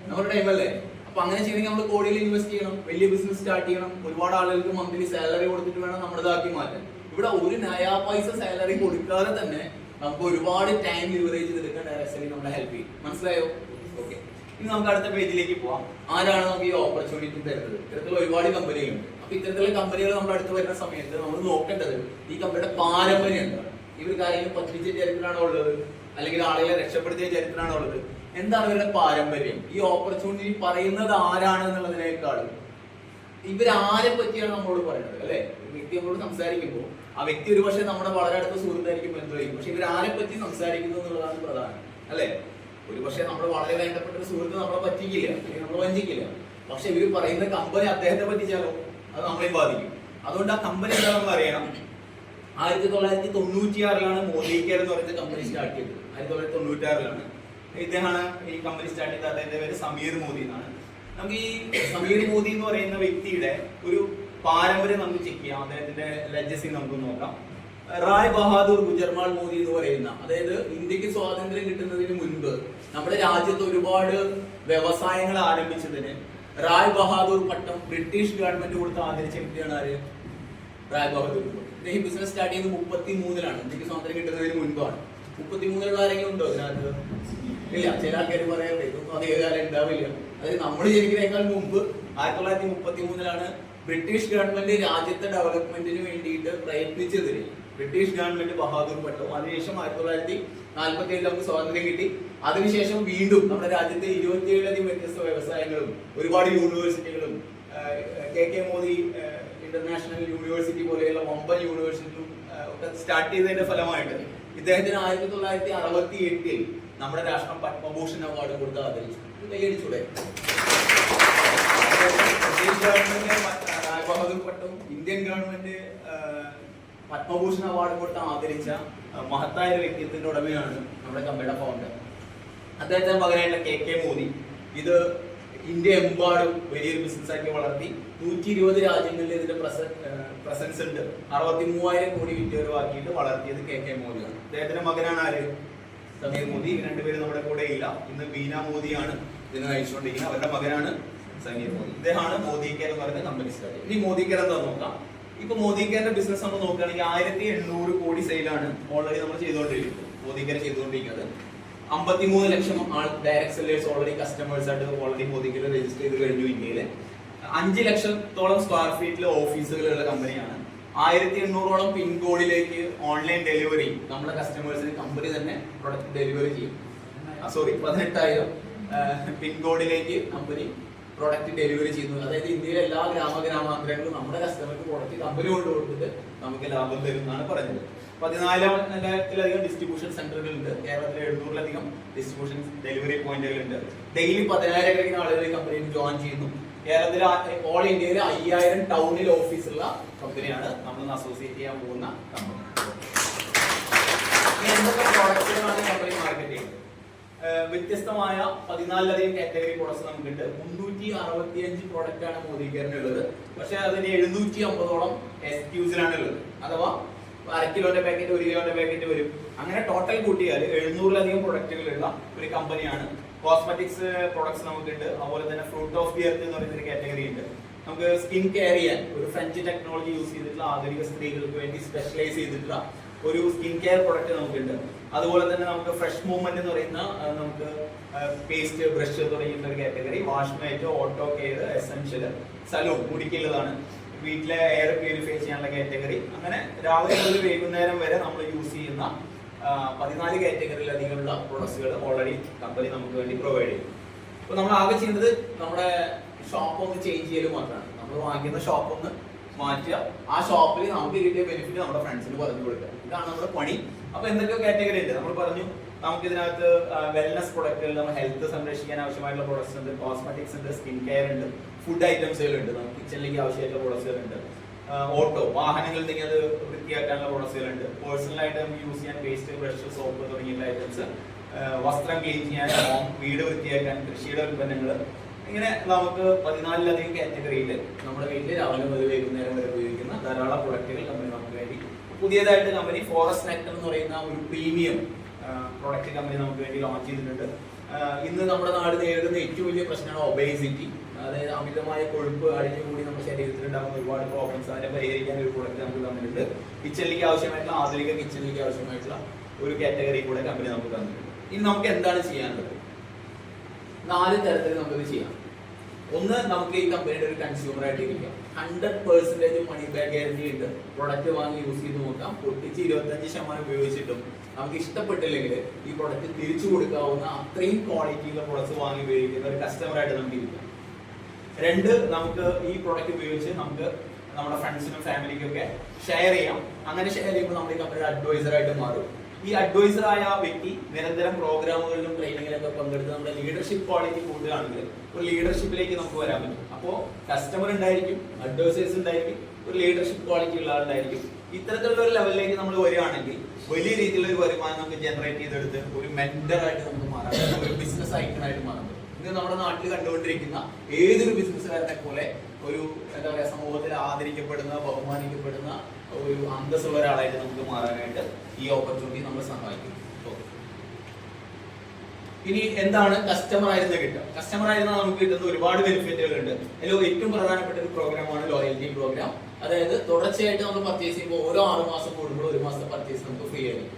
നമ്മുടെ ടൈം അല്ലേ? അപ്പൊ അങ്ങനെ ചെയ്യണമെങ്കിൽ നമ്മൾ കോടിയിൽ ഇൻവെസ്റ്റ് ചെയ്യണം, വലിയ ബിസിനസ് സ്റ്റാർട്ട് ചെയ്യണം, ഒരുപാട് ആളുകൾക്ക് മന്ത്ലി സാലറി കൊടുത്തിട്ട് വേണം നമ്മുടേതാക്കി മാറ്റാൻ. ഇവിടെ ഒരു നയാ പൈസ സാലറി കൊടുക്കാതെ തന്നെ നമുക്ക് ഒരുപാട് ടൈം ലിവറേജ് ചെയ്തെടുക്കാൻ ഡയറക്റ്റ്ലി നമ്മളെ ഹെൽപ്പ് ചെയ്യും. മനസ്സിലായോ? ഓക്കെ, ഇനി നമുക്ക് അടുത്ത പേജിലേക്ക് പോവാം. ആരാണ് നമുക്ക് ഈ ഓപ്പർച്യൂണിറ്റി തരുന്നത്? ഇത്തരത്തിലുള്ള ഒരുപാട് കമ്പനികളുണ്ട്. അപ്പൊ ഇത്തരത്തിലുള്ള കമ്പനികൾ നമ്മുടെ അടുത്ത് വരുന്ന സമയത്ത് നമ്മൾ നോക്കേണ്ടത് ഈ കമ്പനിയുടെ പാരമ്പര്യം എന്താണ്. ഇവർ കാര്യങ്ങൾ പറ്റിച്ച ചരിത്രമാണോ ഉള്ളത്, അല്ലെങ്കിൽ ആളുകളെ രക്ഷപ്പെടുത്തിയ ചരിത്രമാണോ ഉള്ളത്, എന്താണ് ഇവരുടെ പാരമ്പര്യം? ഈ ഓപ്പർച്യൂണിറ്റി പറയുന്നത് ആരാണ് എന്നുള്ളതിനേക്കാളും ഇവരാരെ പറ്റിയാണ് നമ്മളോട് പറയുന്നത്, അല്ലെ? വ്യക്തി നമ്മളോട് സംസാരിക്കുമ്പോൾ ആ വ്യക്തി ഒരു പക്ഷേ നമ്മുടെ വളരെ അടുത്ത സുഹൃത്തായിരിക്കും, ബന്ധുവായിരിക്കും, പക്ഷെ ഇവരാരെ പറ്റി സംസാരിക്കുന്നു എന്നുള്ളതാണ് പ്രധാനം, അല്ലെ? ഒരു പക്ഷേ നമ്മൾ വളരെ വേണ്ടപ്പെട്ട ഒരു സുഹൃത്ത് നമ്മളെ പറ്റിക്കില്ല, അല്ലെങ്കിൽ നമ്മളെ വഞ്ചിക്കില്ല, പക്ഷെ ഇവർ പറയുന്ന കമ്പനി അദ്ദേഹത്തെ പറ്റിച്ചാലോ അത് നമ്മളെ ബാധിക്കും. അതുകൊണ്ട് ആ കമ്പനി എന്താണെന്ന് അറിയണം. 1996 മോദി കെയർ എന്ന് പറയുന്ന കമ്പനി സ്റ്റാർട്ട് ചെയ്തത്. 1996 ഇദ്ദേഹമാണ് ഈ കമ്പനി സ്റ്റാർട്ട് ചെയ്തത്. അദ്ദേഹത്തിന്റെ പേര് സമീർ മോദി എന്നാണ്. നമുക്ക് ഈ സമീർ മോദി എന്ന് പറയുന്ന വ്യക്തിയുടെ ഒരു പാരമ്പര്യം നമുക്ക് ചെക്ക് ചെയ്യാം. അദ്ദേഹത്തിന്റെ ലെഗസി നമുക്ക് നോക്കാം. റായ് ബഹാദൂർ ഗുജർമാൾ മോദി എന്ന് പറയുന്ന, അതായത് ഇന്ത്യക്ക് സ്വാതന്ത്ര്യം കിട്ടുന്നതിന് മുൻപ് നമ്മുടെ രാജ്യത്ത് ഒരുപാട് വ്യവസായങ്ങൾ ആരംഭിച്ചതിന് റായ് ബഹാദൂർ പട്ടം ബ്രിട്ടീഷ് ഗവൺമെന്റ് കൊടുത്ത് ആദരിച്ച വ്യക്തിയാണ് ആര്? റായ് ബഹാദൂർ. ഇദ്ദേഹം ബിസിനസ് സ്റ്റാർട്ട് ചെയ്തത് 33 ഇന്ത്യക്ക് സ്വാതന്ത്ര്യം കിട്ടുന്നതിന് മുൻപാണ്. 33 ആരെങ്കിലും ഉണ്ടോ അതിനകത്ത്? ഇല്ല. ചില ആൾക്കാർ പറയാറുണ്ട് ഇതൊന്നും അധികകാലം ഉണ്ടാവില്ല. അതായത് നമ്മൾ ജനിക്കുന്നതിനേക്കാൾ മുമ്പ് 1933 ബ്രിട്ടീഷ് ഗവൺമെന്റ് രാജ്യത്തെ ഡെവലപ്മെന്റിന് വേണ്ടിയിട്ട് പ്രയത്നിച്ചതിന് ബ്രിട്ടീഷ് ഗവൺമെന്റ് ബഹാദൂർ പട്ടവും, അതിനുശേഷം 1947 നമുക്ക് സ്വാതന്ത്ര്യം കിട്ടി. അതിനുശേഷം വീണ്ടും നമ്മുടെ രാജ്യത്തെ 27 വ്യത്യസ്ത വ്യവസായങ്ങളും ഒരുപാട് യൂണിവേഴ്സിറ്റികളും KK മോദി ഇന്റർനാഷണൽ യൂണിവേഴ്സിറ്റി പോലെയുള്ള വമ്പൻ യൂണിവേഴ്സിറ്റികളും ഒക്കെ സ്റ്റാർട്ട് ചെയ്തതിന്റെ ഫലമായിട്ട് ഇദ്ദേഹത്തിന് 1968 നമ്മുടെ രാഷ്ട്രം പത്മഭൂഷൺ അവാർഡ് കൊടുത്ത് ആദരിച്ചു. കൈയടിച്ചൂടെ? ബ്രിട്ടീഷ് ഗവൺമെന്റ് റായ് ബഹാദൂർ പട്ടവും ഇന്ത്യൻ ഗവൺമെന്റ് പത്മഭൂഷൺ അവാർഡ് കൊടുത്ത് ആദരിച്ച മഹത്തായ വ്യക്തിത്വത്തിന്റെ ഉടമയാണ് നമ്മുടെ കമ്പനിയുടെ ഫൗണ്ടർ. അദ്ദേഹത്തിന്റെ മകനായിട്ടുള്ള KK മോദി ഇത് ഇന്ത്യ എമ്പാടും വലിയൊരു ബിസിനസ് ആക്കി വളർത്തി. 120 രാജ്യങ്ങളിൽ ഇതിന്റെ പ്രസൻസ് ഉണ്ട്. 63,000 കോടി വിറ്റുവരവാക്കിയിട്ട് വളർത്തിയത് KK മോദിയാണ്. അദ്ദേഹത്തിന്റെ മകനാണ് ആര്? സമീർ മോദി. രണ്ടുപേരും നമ്മുടെ കൂടെ ഇല്ല. ഇന്ന് ബീന മോദിയാണ് ഇതിനെ നയിച്ചുകൊണ്ടിരിക്കുന്നത്. അവരുടെ മകനാണ് സമീർ മോദി. ഇദ്ദേഹമാണ് മോദി കെയർ എന്ന് പറയുന്ന കമ്പനി സ്റ്റാർട്ട് ചെയ്തത്. ഇനി മോദി കെയർ എന്താ നോക്കാം. ഇപ്പൊ മോദി കെയറിന്റെ ബിസിനസ് നമ്മൾ നോക്കുകയാണെങ്കിൽ 1800 കോടി സെയിലാണ് ഓൾറെഡി നമ്മൾ ചെയ്തുകൊണ്ടിരിക്കുന്നത്. മോദി കെയർ ചെയ്തുകൊണ്ടിരിക്കുന്നത് 53 ലക്ഷം ഡയറക്ട് സെല്ലേഴ്സ് ഓൾറെഡി കസ്റ്റമേഴ്സ് ആയിട്ട് ഓൾറെഡി മോദി കെയർ രജിസ്റ്റർ ചെയ്ത് കഴിഞ്ഞു. ഇന്ത്യയിലെ 5 ലക്ഷത്തോളം സ്ക്വയർ ഫീറ്റിൽ ഓഫീസുകളുള്ള കമ്പനിയാണ്. 1800ഓളം പിൻകോഡിലേക്ക് ഓൺലൈൻ ഡെലിവറി നമ്മുടെ കസ്റ്റമേഴ്സിന് കമ്പനി തന്നെ പ്രൊഡക്റ്റ് ഡെലിവറി ചെയ്യും. 18,000 പിൻകോഡിലേക്ക് കമ്പനി പ്രൊഡക്റ്റ് ഡെലിവറി ചെയ്യുന്നത്. അതായത് ഇന്ത്യയിലെ എല്ലാ ഗ്രാമാന്തരങ്ങളിലും നമ്മുടെ കസ്റ്റമർക്ക് പ്രൊഡക്റ്റ് കമ്പനി കൊണ്ട് കൊടുത്തിട്ട് നമുക്ക് ലാഭം തരും എന്നാണ് പറഞ്ഞത്. 14,000-ലധികം ഡിസ്ട്രിബ്യൂഷൻ സെന്ററുകളുണ്ട്. കേരളത്തിലെ 700-ലധികം ഡിസ്ട്രിബ്യൂഷൻ ഡെലിവറി പോയിന്റുകളുണ്ട്. ഡെയിലി 10,000 ആളുകൾ കമ്പനിയിൽ ജോയിൻ ചെയ്യുന്നു. കേരളത്തിലെ ഓൾ ഇന്ത്യയിൽ 5,000 ടൗണിൽ ഓഫീസുള്ള കമ്പനിയാണ് നമ്മൾ അസോസിയേറ്റ് ചെയ്യാൻ പോകുന്ന കമ്പനി. എന്തൊക്കെ പ്രോഡക്റ്റുകളാണ് കമ്പനി മാർക്കറ്റ് ചെയ്യുന്നത്? വ്യത്യസ്തമായ 14-ലധികം കാറ്റഗറി പ്രോഡക്ട്സ് നമുക്കുണ്ട്. 365 പ്രോഡക്റ്റ് ആണ് മോദി കെയറിനുള്ളത്. പക്ഷെ അതിന് 750ഓളം SKUs-ലാണ് ഉള്ളത്. അഥവാ 1/2 കിലോന്റെ പാക്കറ്റ്, 1 കിലോന്റെ പാക്കറ്റ് വരും. അങ്ങനെ ടോട്ടൽ കൂട്ടിയാൽ 700-ലധികം പ്രൊഡക്റ്റുകളുള്ള ഒരു കമ്പനിയാണ്. കോസ്മെറ്റിക്സ് പ്രോഡക്ട്സ് നമുക്കുണ്ട്. അതുപോലെ തന്നെ ഫ്രൂട്ട് ഓഫ് ദി എർത്ത് എന്ന് പറയുന്ന ഒരു കാറ്റഗറി ഉണ്ട്. നമുക്ക് സ്കിൻ കെയർ ചെയ്യാൻ ഒരു ഫ്രഞ്ച് ടെക്നോളജി യൂസ് ചെയ്തിട്ടുള്ള ആധുനിക സ്ത്രീകൾക്ക് വേണ്ടി സ്പെഷ്യലൈസ് ചെയ്തിട്ടുള്ള ഒരു സ്കിൻ കെയർ പ്രൊഡക്റ്റ് നമുക്കുണ്ട്. അതുപോലെ തന്നെ നമുക്ക് ഫ്രഷ് മൂവ്മെന്റ് എന്ന് പറയുന്ന നമുക്ക് പേസ്റ്റ്, ബ്രഷ് തുടങ്ങിയിട്ടുള്ള ഒരു category. Wash mate, auto care, essential, salon മുടിക്കുള്ളതാണ്. വീട്ടിലെ എയർ പ്യൂരിഫൈ ചെയ്യാനുള്ള കാറ്റഗറി. അങ്ങനെ രാവിലെ മുതൽ വൈകുന്നേരം വരെ നമ്മൾ യൂസ് ചെയ്യുന്ന 14 കാറ്റഗറിയിലധികമുള്ള പ്രൊഡക്ട്സുകൾ ഓൾറെഡി കമ്പനി നമുക്ക് വേണ്ടി പ്രൊവൈഡ് ചെയ്യും. അപ്പോൾ നമ്മൾ ആകെ ചെയ്യുന്നത് നമ്മുടെ ഷോപ്പ് ഒന്ന് ചേഞ്ച് ചെയ്യൽ മാത്രമാണ്. നമ്മൾ വാങ്ങിക്കുന്ന ഷോപ്പ് ഒന്ന് മാറ്റുക. ആ ഷോപ്പിൽ നമുക്ക് കിട്ടിയ ബെനിഫിറ്റ് നമ്മുടെ ഫ്രണ്ട്സിന് പറഞ്ഞു കൊടുക്കുക. ഇതാണ് നമ്മുടെ പണി. അപ്പൊ എന്തൊക്കെയോ കാറ്റഗറി ഉണ്ട്. നമ്മൾ പറഞ്ഞു നമുക്ക് ഇതിനകത്ത് വെൽനസ് പ്രൊഡക്റ്റുകൾ, നമ്മൾ ഹെൽത്ത് സംരക്ഷിക്കാൻ ആവശ്യമായിട്ടുള്ള പ്രൊഡക്ട്സ് ഉണ്ട്, കോസ്മെറ്റിക്സ് ഉണ്ട്, സ്കിൻ കെയർ ഉണ്ട്, ഫുഡ് ഐറ്റംസുകളുണ്ട്, നമുക്ക് കിച്ചണിലേക്ക് ആവശ്യമായിട്ടുള്ള പ്രൊഡക്ട്സുകളുണ്ട്, ഓട്ടോ വാഹനങ്ങൾ ഉണ്ടെങ്കിൽ അത് വൃത്തിയാക്കാനുള്ള പ്രൊഡക്ട്സുകളുണ്ട്, പേഴ്സണലായിട്ട് നമുക്ക് യൂസ് ചെയ്യാൻ പേസ്റ്റ്, ബ്രഷ്, സോപ്പ് തുടങ്ങിയുള്ള ഐറ്റംസ്, വസ്ത്രം ക്ലീൻ ചെയ്യാൻ, വീട് വൃത്തിയാക്കാൻ, കൃഷിയുടെ ഉൽപ്പന്നങ്ങൾ. ഇങ്ങനെ നമുക്ക് 14-ലധികം കാറ്റഗറിയിൽ നമ്മുടെ വീട്ടിൽ രാവിലെ മുതൽ വൈകുന്നേരം വരെ ഉപയോഗിക്കുന്ന ധാരാളം പ്രൊഡക്റ്റുകൾ കമ്പനി നമുക്ക് വേണ്ടി പുതിയതായിട്ട് കമ്പനി ഫോറസ്റ്റ് നെക്ടർ എന്ന് പറയുന്ന ഒരു പ്രീമിയം പ്രൊഡക്റ്റ് കമ്പനി നമുക്ക് വേണ്ടി ലോഞ്ച് ചെയ്തിട്ടുണ്ട്. ഇന്ന് നമ്മുടെ നാട് നേരിടുന്ന ഏറ്റവും വലിയ പ്രശ്നമാണ് ഒബേസിറ്റി. അതായത് അമിതമായ കൊഴുപ്പ് അടിഞ്ഞുകൂടി നമ്മുടെ ശരീരത്തിൽ ഉണ്ടാകുന്ന ഒരുപാട് പ്രോബ്ലംസ്. അതിനെ പരിഹരിക്കാൻ ഒരു പ്രോഡക്റ്റ് നമുക്ക് തന്നിട്ടുണ്ട്. കിച്ചണിലേക്ക് ആവശ്യമായിട്ടുള്ള ആധുനിക കിച്ചണിലേക്ക് ആവശ്യമായിട്ടുള്ള ഒരു കാറ്റഗറി കൂടെ കമ്പനി നമുക്ക് തന്നിട്ടുണ്ട്. ഇനി നമുക്ക് എന്താണ് ചെയ്യാനുള്ളത്? 4 തരത്തിൽ നമുക്കിത് ചെയ്യാം. ഒന്ന്, നമുക്ക് ഈ കമ്പനിയുടെ ഒരു കൺസ്യൂമർ ആയിട്ട് ഇരിക്കാം. 100% മണി ബാക്ക് ഗ്യാരണ്ടി ഉണ്ട്. പ്രൊഡക്റ്റ് വാങ്ങി യൂസ് ചെയ്ത് നോക്കാം. പൊട്ടിച്ച് 25% ഉപയോഗിച്ചിട്ടും നമുക്ക് ഇഷ്ടപ്പെട്ടില്ലെങ്കിൽ ഈ പ്രൊഡക്റ്റ് തിരിച്ചു കൊടുക്കാവുന്ന അത്രയും ക്വാളിറ്റിയുള്ള പ്രൊഡക്ട്സ് വാങ്ങി ഉപയോഗിക്കുന്ന ഒരു കസ്റ്റമർ ആയിട്ട് നമുക്ക് ഇരിക്കാം. 2, നമുക്ക് ഈ പ്രൊഡക്റ്റ് ഉപയോഗിച്ച് നമുക്ക് നമ്മുടെ ഫ്രണ്ട്സിനും ഫാമിലിക്കും ഒക്കെ ഷെയർ ചെയ്യാം. അങ്ങനെ ഷെയർ ചെയ്യുമ്പോൾ നമ്മൾ ഈ കമ്പനിയുടെ അഡ്വൈസർ ആയിട്ട് മാറും. ഈ അഡ്വൈസർ ആയ വ്യക്തി നിരന്തരം പ്രോഗ്രാമുകളിലും ട്രെയിനിങ്ങിലൊക്കെ പങ്കെടുത്ത് നമ്മുടെ ലീഡർഷിപ്പ് ക്വാളിറ്റി കൂടുകയാണെങ്കിൽ ഒരു ലീഡർഷിപ്പിലേക്ക് നമുക്ക് വരാൻ പറ്റും. അപ്പോൾ കസ്റ്റമർ ഉണ്ടായിരിക്കും, അഡ്വൈസേഴ്സ് ഉണ്ടായിരിക്കും, ഒരു ലീഡർഷിപ്പ് ക്വാളിറ്റി ഉള്ള ആളുണ്ടായിരിക്കും. ഇത്തരത്തിലുള്ള ഒരു ലെവലിലേക്ക് നമ്മൾ വരികയാണെങ്കിൽ വലിയ രീതിയിലുള്ള ഒരു വരുമാനം നമുക്ക് ജനറേറ്റ് ചെയ്തെടുത്ത് ഒരു മെന്റർ ആയിട്ട് നമുക്ക് മാറാം, ഒരു ബിസിനസ് ഐക്കണായിട്ട് മാറാം. ഇത് നമ്മുടെ നാട്ടിൽ കണ്ടുകൊണ്ടിരിക്കുന്ന ഏതൊരു ബിസിനസ്സുകാരനെ പോലെ ഒരു എന്താ പറയുക, സമൂഹത്തിൽ ആദരിക്കപ്പെടുന്ന, ബഹുമാനിക്കപ്പെടുന്ന ഒരു അന്തസ്സുള്ള ഒരാളായിട്ട് നമുക്ക് മാറാനായിട്ട് ഈ ഓപ്പർച്യൂണിറ്റി നമ്മളെ സഹായിക്കും. ഇനി എന്താണ് കസ്റ്റമർ ആയിരുന്ന കിട്ടുക? കസ്റ്റമർ ആയിരുന്ന നമുക്ക് കിട്ടുന്ന ഒരുപാട് ബെനിഫിറ്റുകൾ ഉണ്ട്. അതിൽ ഏറ്റവും പ്രധാനപ്പെട്ട ഒരു പ്രോഗ്രാമാണ് ലോയൽറ്റി പ്രോഗ്രാം. അതായത് തുടർച്ചയായിട്ട് നമ്മൾ പർച്ചേസ് ചെയ്യുമ്പോൾ ഓരോ 6 മാസം കൂടുമ്പോൾ 1 മാസത്തെ പർച്ചേസ് നമുക്ക് ഫ്രീ ആയിരിക്കും.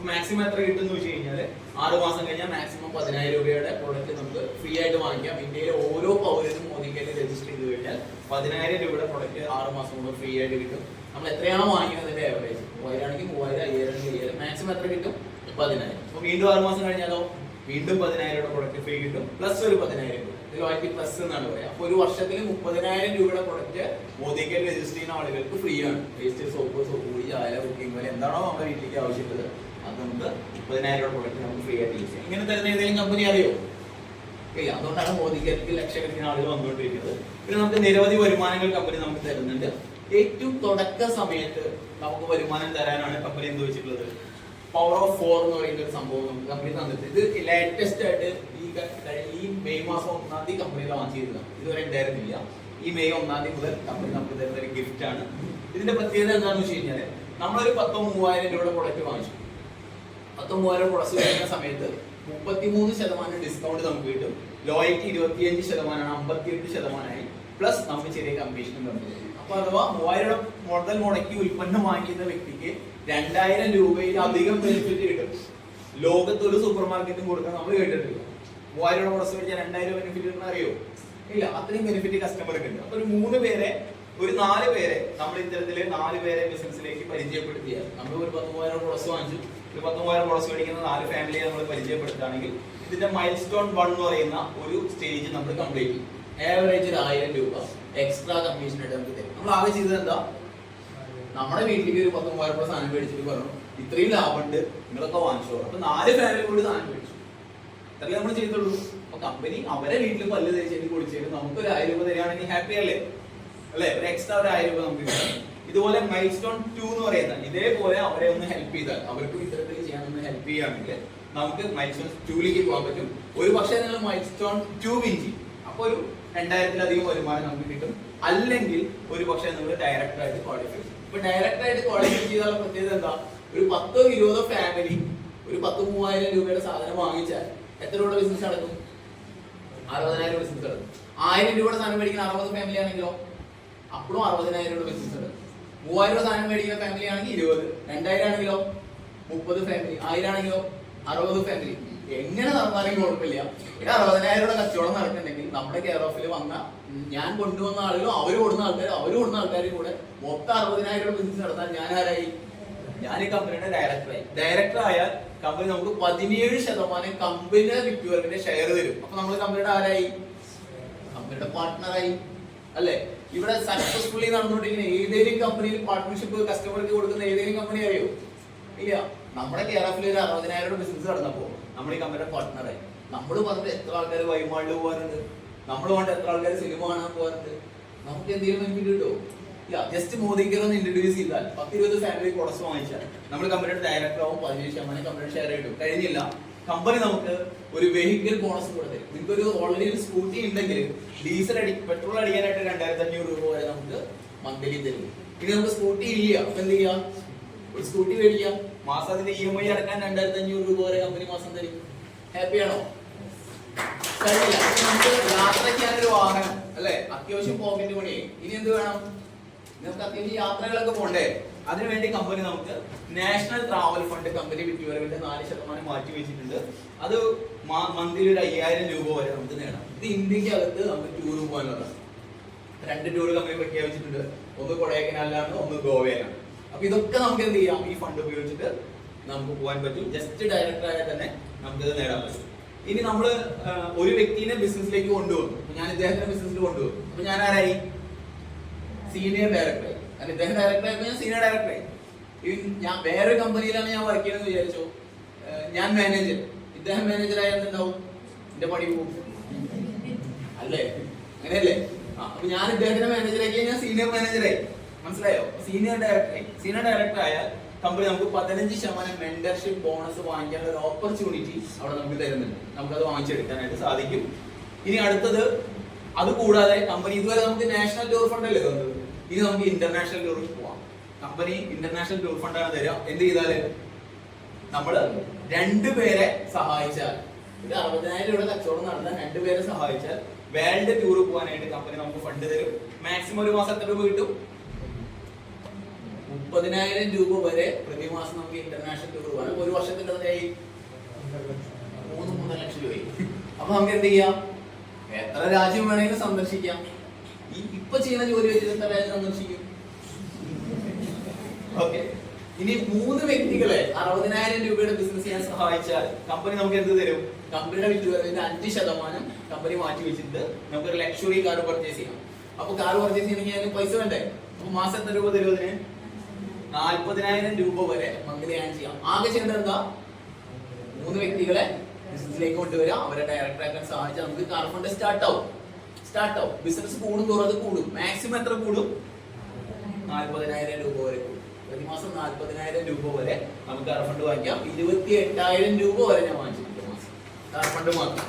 മാക്സിമം എത്ര കിട്ടുമെന്ന് വെച്ച് കഴിഞ്ഞാൽ 6 മാസം കഴിഞ്ഞാൽ മാക്സിമം 10,000 രൂപയുടെ പ്രോഡക്റ്റ് നമുക്ക് ഫ്രീ ആയിട്ട് വാങ്ങിക്കാം. ഇന്ത്യയിലെ ഓരോ പൗരനും മോദിക്കയിൽ രജിസ്റ്റർ ചെയ്ത് കഴിഞ്ഞാൽ 10,000 രൂപയുടെ പ്രോഡക്റ്റ് 6 മാസം കൊണ്ട് ഫ്രീ ആയിട്ട് കിട്ടും. നമ്മൾ എത്രയാണോ വാങ്ങിക്കുന്നതിന്റെ ആവറേജ്, 3000 ആണെങ്കിൽ 3000, 5000 ആണെങ്കിൽ 5000, മാക്സിമം എത്ര കിട്ടും? 10,000. അപ്പോൾ വീണ്ടും 6 മാസം കഴിഞ്ഞാലോ വീണ്ടും 10,000 രൂപയുടെ പ്രോഡക്റ്റ് ഫ്രീ കിട്ടും, പ്ലസ് ഒരു 10,000 രൂപ. ലോയൽറ്റി പ്ലസ് എന്നാണ് പറയുക. അപ്പോൾ ഒരു വർഷത്തിൽ 30,000 രൂപയുടെ പ്രോഡക്റ്റ് മോദിക്കയിൽ രജിസ്റ്റർ ചെയ്യുന്ന ആളുകൾക്ക് ഫ്രീ ആണ്. വേസ്റ്റ് സോപ്പ് പൊടി, ചായ, കുക്കിംഗ് പോലെ എന്താണോ നമ്മുടെ വീട്ടിലേക്ക് ആവശ്യമുള്ളത് അത് നമുക്ക് 30,000 രൂപ പ്രോഡക്റ്റ് നമുക്ക് ഫ്രീ ആയിട്ട് യൂസ് ചെയ്യാം. ഇങ്ങനെ തരുന്ന ഏതെങ്കിലും കമ്പനി അറിയോ? ഇല്ല. അതുകൊണ്ടാണ് മോദിക്ക് ലക്ഷക്കണക്കിന് ആളുകൾ വന്നുകൊണ്ടിരിക്കുന്നത്. പിന്നെ നമുക്ക് നിരവധി വരുമാനങ്ങൾ കമ്പനി നമുക്ക് തരുന്നുണ്ട്. ഏറ്റവും തുടക്ക സമയത്ത് നമുക്ക് വരുമാനം തരാനാണ് കമ്പനി എന്ത് വെച്ചിട്ടുള്ളത്? പവർ ഓഫ് 4 എന്ന് പറയുന്ന ഒരു സംഭവം നമുക്ക് കമ്പനി തന്നിട്ട്, ഇത് ലേറ്റസ്റ്റ് ആയിട്ട് ഈ മെയ് മാസം 1-ാം തീയതി കമ്പനി ലോഞ്ച് ചെയ്തതാണ്. ഇതുവരെ ഉണ്ടായിരുന്നില്ല. ഈ മെയ് 1-ാം തീയതി മുതൽ കമ്പനി നമുക്ക് തരുന്ന ഒരു ഗിഫ്റ്റ് ആണ്. ഇതിന്റെ പ്രത്യേകത എന്താണെന്ന് വെച്ച് കഴിഞ്ഞാൽ, നമ്മളൊരു 10,000-3000 രൂപയുടെ പ്രൊഡക്റ്റ് വാങ്ങിച്ചു. 10,000 പ്രൊഡക്റ്റ് വാങ്ങിക്കുന്ന സമയത്ത് 33% ഡിസ്കൗണ്ട് നമുക്ക് കിട്ടും. ലോയൽറ്റി 25%, 58%, പ്ലസ് നമുക്ക് ചെറിയ കമ്മീഷനും നമുക്ക് തരും. അപ്പൊ അഥവാ 3000 മുതൽ മുടക്കി ഉൽപ്പന്നം വാങ്ങിക്കുന്ന വ്യക്തിക്ക് 2000 രൂപയിൽ അധികം ബെനിഫിറ്റ് കിട്ടും. ലോകത്തൊരു സൂപ്പർ മാർക്കറ്റും കൊടുക്കാൻ നമ്മൾ കേട്ടിട്ടില്ല. 3000 രൂപ പ്രൊഡക്റ്റ് മേടിച്ചാൽ 2000 ബെനിഫിറ്റ് കിട്ടുന്ന അറിയോ? ഇല്ല. അത്രയും ബെനിഫിറ്റ് കസ്റ്റമർക്ക് ഉണ്ട്. അപ്പൊ ഒരു 4 പേരെ നമ്മൾ ഇത്തരത്തില് 4 പേരെ ബിസിനസ്സിലേക്ക് പരിചയപ്പെടുത്തിയാൽ, നമ്മൾ ഒരു 10,000 പ്രൊഡക്റ്റ് വാങ്ങിച്ചു, ഒരു 10,000 പ്രൊഡക്റ്റ് മേടിക്കുന്ന 4 ഫാമിലിയെ നമ്മൾ പരിചയപ്പെടുത്തുകയാണെങ്കിൽ ഇതിന്റെ മൈൽ സ്റ്റോൺ 1 എന്ന് പറയുന്ന ഒരു സ്റ്റേജ് നമ്മൾ കംപ്ലീറ്റ് ചെയ്യും. ആവറേജ് 1000 രൂപ എക്സ്ട്രാ കമ്മീഷൻ ആയിട്ട് നമുക്ക് തരും. നമ്മൾ ആകെ ചെയ്തത് എന്താ? നമ്മുടെ വീട്ടിലേക്ക് ഒരു 10,000 സാധനം മേടിച്ചിട്ട് പറഞ്ഞു ഇത്രയും ലാഭമുണ്ട്, നിങ്ങളൊക്കെ വാങ്ങിച്ചോ. അപ്പൊ 4 ഫാമിലി കൂടി സാധനം മേടിച്ചു. ഇത്രയും നമ്മൾ ചെയ്തുള്ളൂ. അപ്പൊ കമ്പനി അവരെ വീട്ടിൽ പല്ല് തേച്ചിട്ട് കുളിച്ചിട്ട് നമുക്ക് ഒരു 1000 രൂപ തരികയാണെങ്കിൽ ഹാപ്പി അല്ലേ? ഒരു എക്സ്ട്രാ ഒരു 1000 രൂപ നമുക്ക് കിട്ടും. ഇതുപോലെ മൈൽ സ്റ്റോൺ 2 എന്ന് പറയുന്ന ഇതേപോലെ അവരെ ഒന്ന് ഹെൽപ്പ് ചെയ്താൽ, അവർക്ക് ഇത്തരത്തിൽ ചെയ്യാനൊന്ന് ഹെൽപ്പ് ചെയ്യുകയാണെങ്കിൽ നമുക്ക് മൈൽ സ്റ്റോൺ 2ലേക്ക് പോകാൻ പറ്റും. ഒരു പക്ഷേ നിങ്ങൾ മൈൽ സ്റ്റോൺ 2 വിൻ ചെയ്യും. അപ്പൊ ഒരു 2000-ലധികം വരുമാനം നമുക്ക് കിട്ടും. അല്ലെങ്കിൽ ഒരു പക്ഷേ നിങ്ങൾ ഡയറക്റ്റ് ആയിട്ട് ക്വാളിഫൈ ചെയ്യും. ഇപ്പൊ ഡയറക്റ്റ് ആയിട്ട് ക്വാളിഫൈ ചെയ്താലുള്ള പ്രത്യേകത എന്താ? ഒരു 10-20 ഫാമിലി ഒരു 10,000-3000 രൂപയുടെ സാധനം വാങ്ങിച്ചാൽ എത്ര രൂപയുടെ ബിസിനസ് നടക്കും? 60,000 രൂപ ബിസിനസ് നടക്കും. 1000 രൂപയുടെ സാധനം മേടിക്കുന്ന 60 ഫാമിലി ആണെങ്കിലോ അപ്പോഴും 60,000 രൂപയുടെ ബിസിനസ് നടക്കും. 3000 രൂപ സാധനം മേടിക്കുന്ന ഫാമിലി ആണെങ്കിൽ 20, 2000 ആണെങ്കിലോ 30 ഫാമിലി, 1000 ആണെങ്കിലോ 60 ഫാമിലി. എങ്ങനെ നടന്നാലും കുഴപ്പമില്ല. ഇവിടെ 60,000 രൂപയുടെ കച്ചവടം നടക്കുന്നുണ്ടെങ്കിൽ നമ്മുടെ കെയർ ഓഫിൽ വന്ന ഞാൻ കൊണ്ടുവന്ന ആളുകളും അവര് കൊടുന്ന ആൾക്കാരും കൂടെ മൊത്തം 60,000 രൂപ ബിസിനസ് നടത്താൻ ഞാൻ ആരായി? ഞാൻ ഈ കമ്പനിയുടെ ഡയറക്ടറായി. ഡയറക്ടർ ആയാൽ കമ്പനി നമുക്ക് 17% കമ്പനിയുടെ വിക്ടോറിന്റെ ഷെയർ തരും. അപ്പൊ നമ്മൾ കമ്പനിയുടെ ആരായി? കമ്പനിയുടെ പാർട്ട്ണറായി അല്ലേ? ഇവിടെ സക്സസ്ഫുള്ളി നടന്നുകൊണ്ടിരിക്കുന്ന ഏതെങ്കിലും കമ്പനിയിൽ പാർട്ട്ണർഷിപ്പ് കസ്റ്റമർക്ക് കൊടുക്കുന്ന ഏതെങ്കിലും കമ്പനി അറിയോ? ഇല്ല. നമ്മുടെ കെയർ ഓഫിൽ ഒരു 60,000 രൂപ ബിസിനസ് നടന്നപ്പോ നമ്മൾ ഈ കമ്പനിയുടെ പാർട്ട്ണറായി. നമ്മൾ പറഞ്ഞിട്ട് എത്ര ആൾക്കാർ വൈമാളിൽ പോകാറുണ്ട്, നമ്മൾ കൊണ്ട് എത്ര ആൾക്കാർ സിനിമ കാണാൻ പോകാറുണ്ട്. നമുക്ക് എന്തെങ്കിലും ബെനിഫിറ്റ് കിട്ടുമോ? ഇല്ല. ജസ്റ്റ് മോദിക്ക് ഒന്ന് ഇൻട്രൊഡ്യൂസ് ചെയ്താൽ 10-20 ഫാമിലി പ്രൊഡക്ട്സ് വാങ്ങിച്ചാൽ നമ്മൾ കമ്പനിയുടെ ഡയറക്ടർ ആവും, 17% കമ്പനിയുടെ ഷെയർ കിട്ടും. കഴിഞ്ഞില്ല, കമ്പനി നമുക്ക് ഒരു വെഹിക്കിൾ ബോണസ് കൂടെ തരും. നിങ്ങൾക്കൊരു ഓൾറെഡി ഒരു സ്കൂട്ടി ഉണ്ടെങ്കിൽ പെട്രോൾ അടിക്കാനായിട്ട് 2,500 രൂപ വരെ നമുക്ക് മന്ത്ലി തരും. ഇനി നമുക്ക് സ്കൂട്ടി ഇല്ല, അപ്പൊ എന്ത് ചെയ്യാം? ഒരു സ്കൂട്ടി മേടിക്കാം. മാസം അതിന്റെ EMI അടക്കാൻ 2,500 രൂപ വരെ കമ്പനി മാസം തരും. ഹാപ്പിയാണോ? കഴിഞ്ഞില്ല. നമുക്ക് യാത്ര ചെയ്യാനൊരു വാഹനം അല്ലെ, അത്യാവശ്യം പോക്കറ്റ് മണിയായി. ഇനി എന്ത് വേണം? നമുക്ക് അത്യാവശ്യം യാത്രകളൊക്കെ പോണ്ടേ? അതിനുവേണ്ടി കമ്പനി നമുക്ക് നാഷണൽ ട്രാവൽ ഫണ്ട് കമ്പനി വിറ്റുവരവിന്റെ 4% മാറ്റി വെച്ചിട്ടുണ്ട്. അത് മന്ത്ലി ഒരു 5000 രൂപ വരെ നമുക്ക് നേടാം. ഇത് ഇന്ത്യക്കകത്ത് നമുക്ക് ടൂർ പോകാനുള്ളതാണ്. 2 ടൂർ കമ്പനി പ്രഖ്യാപിച്ചിട്ടുണ്ട്. ഒന്ന് കൊടൈക്കനാലിലാണ്, ഒന്ന് ഗോവയിലാണ്. അപ്പൊ ഇതൊക്കെ നമുക്ക് എന്ത് ചെയ്യാം? ഈ ഫണ്ട് ഉപയോഗിച്ചിട്ട് നമുക്ക് പോകാൻ പറ്റും. ജസ്റ്റ് ഡയറക്ടർ ആയാൽ തന്നെ നമുക്കിത് നേടാൻ പറ്റും. ഇനി നമ്മള് ഒരു വ്യക്തിനെ ബിസിനസ്സിലേക്ക് കൊണ്ടുവന്നു. ഞാൻ ഇദ്ദേഹത്തിന്റെ ബിസിനസ്സിൽ കൊണ്ടുവന്നു. അപ്പൊ ഞാൻ ആരായി? Senior director. അല്ല, ഇദ്ദേഹം ഡയറക്ടർ ആയപ്പോൾ ഞാൻ സീനിയർ ഡയറക്ടറായി. ഞാൻ വേറൊരു കമ്പനിയിലാണ് ഞാൻ വർക്ക് ചെയ്യുന്നത് വിചാരിച്ചു. ഞാൻ മാനേജർ, ഇദ്ദേഹം മാനേജർ ആയാൽ എന്താവും? എന്റെ പണി പോകും അല്ലേ? അങ്ങനെയല്ലേ? അപ്പൊ ഞാൻ ഇദ്ദേഹത്തിന്റെ മാനേജറാക്കി, ഞാൻ സീനിയർ മാനേജറായി. മനസ്സിലായോ? സീനിയർ ഡയറക്ടറായി. സീനിയർ ഡയറക്ടർ ആയാൽ കമ്പനി നമുക്ക് 15% മെന്റർഷിപ്പ് ബോണസ് വാങ്ങിക്കാനുള്ള ഒരു ഓപ്പർച്യൂണിറ്റി അവിടെ നമുക്ക് തരുന്നുണ്ട്. നമുക്കത് വാങ്ങിച്ചെടുക്കാനായിട്ട് സാധിക്കും. ഇനി അടുത്തത്, അത് കൂടാതെ കമ്പനി ഇതുവരെ നമുക്ക് നാഷണൽ ടൂർ ഫണ്ട് അല്ലേ തന്നത്, ഇനി നമുക്ക് ഇന്റർനാഷണൽ ടൂറിൽ പോവാം. കമ്പനി ഇന്റർനാഷണൽ ടൂർ ഫണ്ടാണ് തരിക. എന്ത് ചെയ്താല് നമ്മള് 2 പേരെ സഹായിച്ചാൽ, ഒരു 60,000 രൂപ കച്ചവടം നടത്താൻ 2 പേരെ സഹായിച്ചാൽ വേൾഡ് ടൂർ പോകാനായിട്ട് കമ്പനി നമുക്ക് ഫണ്ട് തരും. മാക്സിമം ഒരു മാസം എത്ര രൂപ കിട്ടും? 30,000 രൂപ വരെ പ്രതിമാസം നമുക്ക് ഇന്റർനാഷണൽ ടൂർ പോകാൻ. ഒരു വർഷത്തിന്റെ 3 ലക്ഷം രൂപ. അപ്പൊ നമുക്ക് എന്ത് ചെയ്യാം? എത്ര രാജ്യം വേണമെങ്കിലും സന്ദർശിക്കാം. ഇപ്പൊ ചെയ്യുന്ന ജോലി വെച്ചിട്ട് എത്ര രാജ്യം സന്ദർശിക്കും? ഓക്കെ. ഇനി 3 വ്യക്തികളെ 60,000 രൂപയുടെ ബിസിനസ് ചെയ്യാൻ സഹായിച്ചാൽ കമ്പനി നമുക്ക് എന്ത് തരും? കമ്പനിയുടെ വിറ്റുവരവിന്റെ 5% കമ്പനി മാറ്റി വെച്ചിട്ട് നമുക്ക് ഒരു ലക്ഷറി കാർ പർച്ചേസ് ചെയ്യാം. അപ്പൊ കാർ പർച്ചേസ് ചെയ്യണമെങ്കിൽ അതിന് പൈസ വേണ്ടേ? അപ്പൊ മാസം എത്ര രൂപ തരും? അതിന് 40,000 രൂപ വരെ മന്ത്ലി ആൻ ചെയ്യാം. ആകെ ചെയ്യേണ്ടത് എന്താ? 3 വ്യക്തികളെ ബിസിനസ്സിലേക്ക് കൊണ്ടുവരിക, അവരെ ഡയറക്ടർ ആക്കാൻ സഹായിച്ചാൽ നമുക്ക് കാർ ഫണ്ട് സ്റ്റാർട്ട് ആവും. ബിസിനസ് കൂടും തോറും അത് കൂടും. മാക്സിമം എത്ര കൂടും? 40,000 രൂപ വരെ കൂടും. പ്രതിമാസം 40,000 രൂപ വരെ നമുക്ക് കാർ ഫണ്ട് വാങ്ങിക്കാം. 28,000 രൂപ വരെ ഞാൻ വാങ്ങിച്ചിട്ടുണ്ട് മാസം കാർ ഫണ്ട് മാത്രം.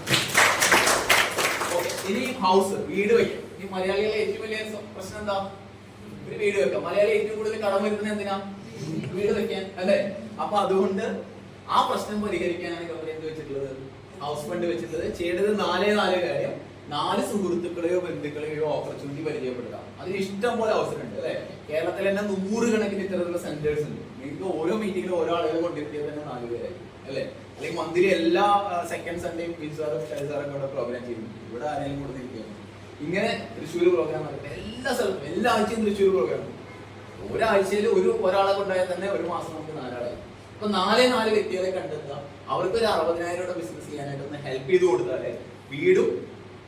ഓക്കെ. ഇനി ഹൗസ്, വീട് വയ്ക്കാം. ഈ മലയാളികളെ ഏറ്റവും വലിയ പ്രശ്നം എന്താ? ഒരു വീട് വെക്കാം. മലയാളി ഏറ്റവും കൂടുതൽ കടം വരുന്നത് എന്തിനാ? വീട് വെക്കാൻ അല്ലേ? അപ്പൊ അതുകൊണ്ട് ആ പ്രശ്നം പരിഹരിക്കാനാണ് കമ്പനി എന്ത് വെച്ചിട്ടുള്ളത്? ഹൗസ് ഫണ്ട് വെച്ചിട്ടുള്ളത്. ചെയ്യേണ്ടത് 4 കാര്യം. 4 സുഹൃത്തുക്കളെയോ ബന്ധുക്കളെയോ ഓപ്പർച്യൂണിറ്റി പരിചയപ്പെടുത്താം. അതിന് ഇഷ്ടം പോലെ അവസരമുണ്ട് അല്ലെ? കേരളത്തിൽ തന്നെ 100 കണക്കിന് ഇത്തരത്തിലുള്ള സെന്റേഴ്സ് ഉണ്ട്. നിങ്ങൾക്ക് ഓരോ മീറ്റിംഗിലും ഓരോ ആളുകൾ കൊണ്ടിരുത്തിയാൽ തന്നെ 4 പേരായി അല്ലെ? അല്ലെങ്കിൽ മന്ത്ലി എല്ലാ സെക്കൻഡ് സൺഡേയും ബിൻസാറും ഷൈസാറും ഇവിടെ പ്രോഗ്രാം ചെയ്യുന്നുണ്ട്. ഇവിടെ ആരെങ്കിലും കൊടുത്തിരിക്കുകയാണ്. ഇങ്ങനെ തൃശ്ശൂർ പ്രോഗ്രാം നടക്കും. എല്ലാ സ്ഥലത്തും എല്ലാ ആഴ്ചയും തൃശ്ശൂർ പ്രോഗ്രാം. ഒരാഴ്ചയിൽ ഒരാളെ കൊണ്ടായാൽ തന്നെ ഒരു മാസം നമുക്ക് 4 ആളായി. അപ്പൊ 4 വ്യക്തികളെ കണ്ടെത്തുക, അവർക്ക് ഒരു 60,000 രൂപ ബിസിനസ് ചെയ്യാനായിട്ട് ഒന്ന് ഹെൽപ്പ് ചെയ്ത് കൊടുത്താലേ വീടും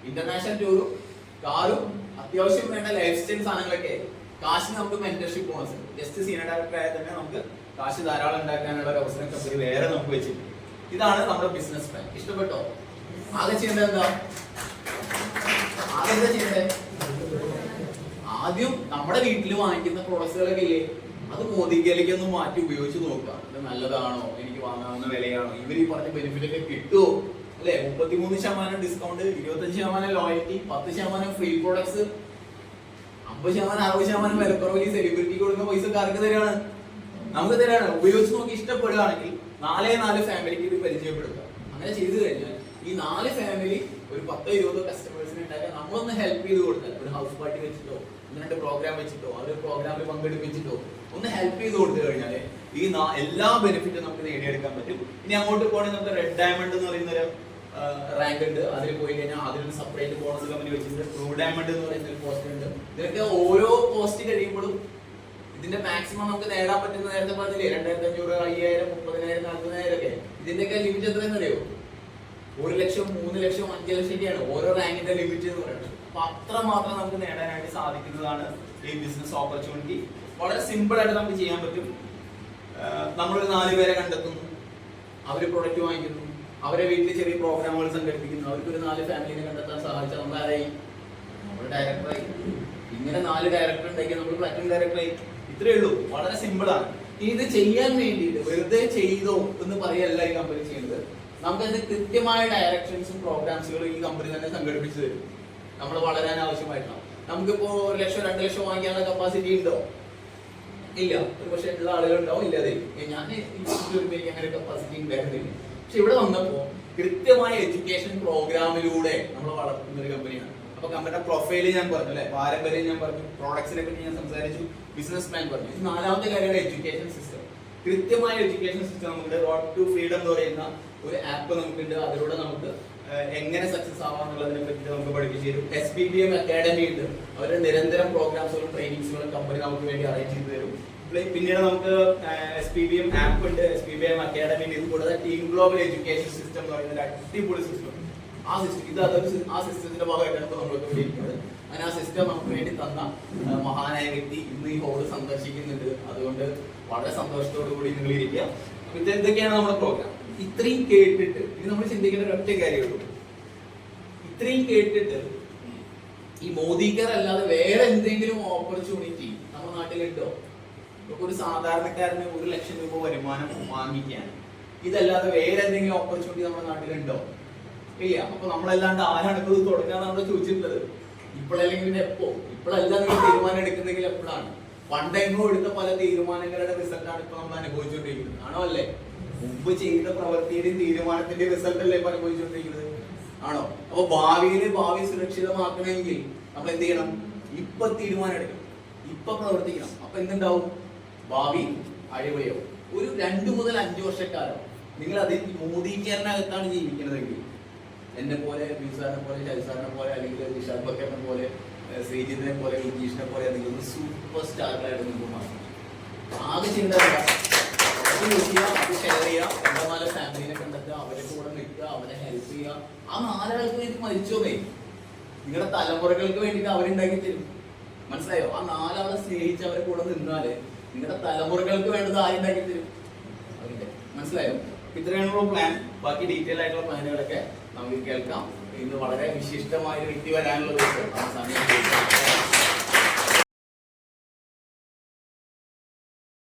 ഇന്റർനാഷണൽ ടൂറും കാറും അത്യാവശ്യം വേണ്ട ലൈഫ് സ്റ്റൈൽ സാധനങ്ങളൊക്കെ കാശിന് നമുക്ക് mentorship bonus. Just senior director ആയാൽ തന്നെ നമുക്ക് കാശ് ധാരാളം ഉണ്ടാക്കാനുള്ള ഒരു അവസരം കമ്പനി വേറെ നമുക്ക് വെച്ചിട്ടുണ്ട്. ഇതാണ് നമ്മുടെ ബിസിനസ് പ്ലാൻ. ഇഷ്ടപ്പെട്ടോ? ആകെ ചെയ്യേണ്ടത് എന്താ? ആദ്യം നമ്മുടെ വീട്ടിൽ വാങ്ങിക്കുന്ന പ്രോഡക്ട്സുകളൊക്കെ ഇല്ലേ, അത് മോദിക്കയിലേക്ക് ഒന്ന് മാറ്റി ഉപയോഗിച്ച് നോക്കുക. ഇത് നല്ലതാണോ, എനിക്ക് വാങ്ങാവുന്ന വിലയാണോ, ഇവർ ഈ പറഞ്ഞ ബെനിഫിറ്റ് ഒക്കെ കിട്ടുമോ അല്ലെ? 33% ഡിസ്കൗണ്ട്, 25% ലോയൽറ്റി, 10% ഫ്രീ പ്രോഡക്ട്സ്, 50% 60% വിലക്കുറവിൽ സെലിബ്രിറ്റിക്ക് കൊടുക്കുന്ന പൈസ ആർക്ക് തരാണ്? നമുക്ക് തരാണ്. ഉപയോഗിച്ച് നോക്കി ഇഷ്ടപ്പെടുകയാണെങ്കിൽ 4 ഫാമിലിക്ക് ഇത് പരിചയപ്പെടുത്തുക. അങ്ങനെ ചെയ്തു കഴിഞ്ഞാൽ ഈ 4 ഫാമിലി ഒരു 10-20 കസ്റ്റമേഴ്സിനെ ഉണ്ടാക്കാൻ നമ്മളൊന്ന് ഹെൽപ്പ് ചെയ്ത് കൊടുത്താൽ, ഒരു ഹൗസ് പാർട്ടി വെച്ചിട്ടോ 2 പ്രോഗ്രാം വെച്ചിട്ടോ അവർ പ്രോഗ്രാമിൽ പങ്കെടുപ്പിച്ചിട്ടോ ഒന്ന് ഹെൽപ്പ് ചെയ്ത് കൊടുത്തു കഴിഞ്ഞാൽ ഈ എല്ലാ ബെനിഫിറ്റും നമുക്ക് നേടിയെടുക്കാൻ പറ്റും. ഇനി അങ്ങോട്ട് പോകണമെങ്കിൽ നമുക്ക് റെഡ് ഡയമണ്ട് എന്ന് പറയുന്ന ഒരു റാങ്ക് ഉണ്ട്. അതിൽ പോയി കഴിഞ്ഞാൽ അതിനൊരു സെപ്പറേറ്റ് ബോണസ് കമ്പനി വെച്ചിട്ടുണ്ട്. ബ്ലൂ ഡയമണ്ട് എന്ന് പറയുന്ന ഒരു പോസ്റ്റ് ഉണ്ട്. ഇതിനൊക്കെ ഓരോ പോസ്റ്റ് കഴിയുമ്പോഴും ഇതിന്റെ മാക്സിമം നമുക്ക് നേടാൻ പറ്റുന്ന, നേരത്തെ പറഞ്ഞില്ലേ 2,500, 5,000, 30,000, 40,000 ഒക്കെ. ഇതിന്റെയൊക്കെ ലിമിറ്റ് എത്രയെന്ന് അറിയോ? 1 ലക്ഷം, 3 ലക്ഷം, 5 ലക്ഷം ഒക്കെയാണ് ഓരോ റാങ്കിന്റെ ലിമിറ്റ് എന്ന് പറയുന്നത്. അപ്പൊ അത്ര മാത്രം നമുക്ക് നേടാനായിട്ട് സാധിക്കുന്നതാണ് ഈ ബിസിനസ് ഓപ്പർച്യൂണിറ്റി. വളരെ സിമ്പിൾ ആയിട്ട് നമുക്ക് ചെയ്യാൻ പറ്റും. നമ്മളൊരു 4 പേരെ കണ്ടെത്തുന്നു, അവര് പ്രൊഡക്റ്റ് വാങ്ങിക്കുന്നു, അവരെ വീട്ടിൽ ചെറിയ പ്രോഗ്രാമുകൾ സംഘടിപ്പിക്കുന്നു, അവർക്കൊരു 4 ഫാമിലിനെ കണ്ടെത്താൻ സഹായിച്ചാൽ നമ്മൾ ആരായി? നമ്മൾ ഡയറക്ടറായി. ഇങ്ങനെ 4 ഡയറക്ടർ ഉണ്ടാക്കിയാൽ നമ്മൾ പ്ലാറ്റിനം ഡയറക്ടറായി. ഇത്രയേ ഉള്ളൂ. വളരെ സിമ്പിൾ ആണ്. ഇത് ചെയ്യാൻ വേണ്ടിയിട്ട് വെറുതെ ചെയ്തോ എന്ന് പറയല്ല ഈ കമ്പനി ചെയ്യുന്നത്. നമുക്കതിന് കൃത്യമായ ഡയറക്ഷൻസും പ്രോഗ്രാംസുകളും ഈ കമ്പനി തന്നെ സംഘടിപ്പിച്ചു തരും. നമ്മൾ വളരാൻ ആവശ്യമായിട്ടാണ്. നമുക്കിപ്പോ 1 ലക്ഷം 2 ലക്ഷം വാങ്ങിക്കാനുള്ള കപ്പാസിറ്റി ഉണ്ടോ? ഇല്ല. ഒരു പക്ഷേ ഉള്ള ആളുകൾ ഉണ്ടാവും, ഇല്ലാതെ. ഞാൻ അങ്ങനെ കപ്പാസിറ്റി ഉണ്ടായിരുന്നില്ല. പക്ഷെ ഇവിടെ വന്നപ്പോ കൃത്യമായ എഡ്യൂക്കേഷൻ പ്രോഗ്രാമിലൂടെ നമ്മൾ വളർത്തുന്ന ഒരു കമ്പനിയാണ്. അപ്പൊ കമ്പനിയുടെ പ്രൊഫൈല് ഞാൻ പറഞ്ഞു അല്ലെ, പാരമ്പര്യം ഞാൻ പറഞ്ഞു, പ്രോഡക്ട്സിനെ പറ്റി ഞാൻ സംസാരിച്ചു, ബിസിനസ് പ്ലാൻ പറഞ്ഞു. ഇത് നാലാമത്തെ കാര്യമാണ് എഡ്യൂക്കേഷൻ സിസ്റ്റം. കൃത്യമായ എഡ്യൂക്കേഷൻ സിസ്റ്റം നമുക്ക് റോഡ് ടു ഫ്രീഡം എന്ന് പറയുന്ന ഒരു ആപ്പ് നമുക്കുണ്ട്. അതിലൂടെ നമുക്ക് എങ്ങനെ സക്സസ് ആവാന്നുള്ളതിനെ പറ്റി നമുക്ക് പഠിപ്പിച്ചു തരും. SBBM അക്കാഡമി ഉണ്ട്, അവരുടെ നിരന്തരം പ്രോഗ്രാംസുകളും ട്രെയിനിങ്സുകളും കമ്പനി നമുക്ക് വേണ്ടി അറേഞ്ച് ചെയ്ത് തരും. പിന്നീട് നമുക്ക് SBBM ആപ്പ് ഉണ്ട്, SBBM അക്കാഡമി. ഇത് കൂടാതെ ടീം ഗ്ലോബൽ എഡ്യൂക്കേഷൻ സിസ്റ്റം എന്ന് പറയുന്ന ഒരു അടിപൊളി സിസ്റ്റം. ആ സിസ്റ്റം ആ സിസ്റ്റത്തിന്റെ ഭാഗമായിട്ടാണ് ഇപ്പോൾ നമ്മൾ ഇരിക്കുന്നത്. അങ്ങനെ ആ സിസ്റ്റം നമുക്ക് വേണ്ടി തന്ന മഹാനായ വ്യക്തി ഇന്ന് ഈ ഹോള് സന്ദർശിക്കുന്നുണ്ട്. അതുകൊണ്ട് വളരെ സന്തോഷത്തോടു കൂടി നിങ്ങൾ ഇരിക്കുക. ഇതൊക്കെയാണ് നമ്മുടെ പ്രോഗ്രാം. ഇത്രയും കേട്ടിട്ട് ഇത് നമ്മൾ ചിന്തിക്കേണ്ട ഒരു ഒറ്റ കാര്യമുള്ളൂ. ഇത്രയും കേട്ടിട്ട് ഈ മോദിക്കാർ അല്ലാതെ വേറെ എന്തെങ്കിലും ഓപ്പർച്യൂണിറ്റി നമ്മുടെ നാട്ടിലുണ്ടോ? ഇപ്പൊ ഒരു സാധാരണക്കാരന് 1 ലക്ഷം രൂപ വരുമാനം വാങ്ങിക്കാൻ ഇതല്ലാതെ വേറെ എന്തെങ്കിലും ഓപ്പർച്യൂണിറ്റി നമ്മുടെ നാട്ടിലുണ്ടോ? ഇല്ല. അപ്പൊ നമ്മളല്ലാണ്ട് ആരാണ് ഇപ്പൊ ഇത് തുടങ്ങാന്ന് നമ്മൾ ചോദിച്ചിട്ടുള്ളത്? ഇപ്പോഴല്ലെങ്കിൽ പിന്നെ എപ്പോ? ഇപ്പോഴല്ല നിങ്ങൾ തീരുമാനം എടുക്കുന്നെങ്കിൽ എപ്പോഴാണ്? പണ്ടെങ്ങോ എടുത്ത പല തീരുമാനങ്ങളുടെ റിസൾട്ടാണ് ഇപ്പൊ നമ്മൾ അനുഭവിച്ചുകൊണ്ടിരിക്കുന്നത്. ആണോ അല്ലേ? മുമ്പ് ചെയ്ത പ്രവൃത്തിയുടെയും തീരുമാനത്തിന്റെ റിസൾട്ട് അല്ലേ ഇപ്പൊ അനുഭവിച്ചുകൊണ്ടിരിക്കുന്നത്? ആണോ? അപ്പൊ ഭാവി സുരക്ഷിതമാക്കണമെങ്കിൽ നമ്മൾ എന്ത് ചെയ്യണം? ഇപ്പൊ തീരുമാനം എടുക്കണം, ഇപ്പൊ പ്രവർത്തിക്കണം. അപ്പൊ എന്തുണ്ടാവും? ഭാവി അടിപൊളിയാവും. ഒരു 2 മുതൽ 5 വർഷക്കാലം നിങ്ങൾ അതിൽ മോദിക്കാരനകത്താണ് ജീവിക്കുന്നതെങ്കിൽ, എന്നെ പോലെ, ബിസാറിനെ പോലെ, ഷൈസാറിനെ പോലെ, അല്ലെങ്കിൽ നിഷാദ് ബക്കറിനെ പോലെ, ശ്രീജിത്തിനെ പോലെ, വിജീഷിനെ പോലെ നിങ്ങൾ സൂപ്പർ സ്റ്റാറിലായിട്ട് നിങ്ങൾക്ക് മാറും. ആകെ ചിന്ത അത് ഷെയർ ചെയ്യുക, എന്താ നല്ല ഫാമിലിനെ കണ്ടെത്തുക, അവരെ കൂടെ നിൽക്കുക, അവരെ ഹെൽപ്പ് ചെയ്യുക. ആ 4 ആൾക്ക് വേണ്ടി മരിച്ചോമേ, നിങ്ങളുടെ തലമുറകൾക്ക് വേണ്ടിയിട്ട് അവരുണ്ടാക്കി തരും. മനസ്സിലായോ? ആ 4 ആളെ സ്നേഹിച്ച് അവരെ കൂടെ നിന്നാല് നിങ്ങളുടെ തലമുറകൾക്ക് വേണ്ടത് ആരുണ്ടാക്കി തരും? അവരുടെ. മനസ്സിലായോ? ഇത്രയാണുള്ള പ്ലാൻ. ബാക്കി ഡീറ്റെയിൽ ആയിട്ടുള്ള പ്ലാനുകളൊക്കെ നമുക്ക് കേൾക്കാം. ഇന്ന് വളരെ വിശിഷ്ടമായ ഒരു വ്യക്തി വരാനുള്ള ദിവസം.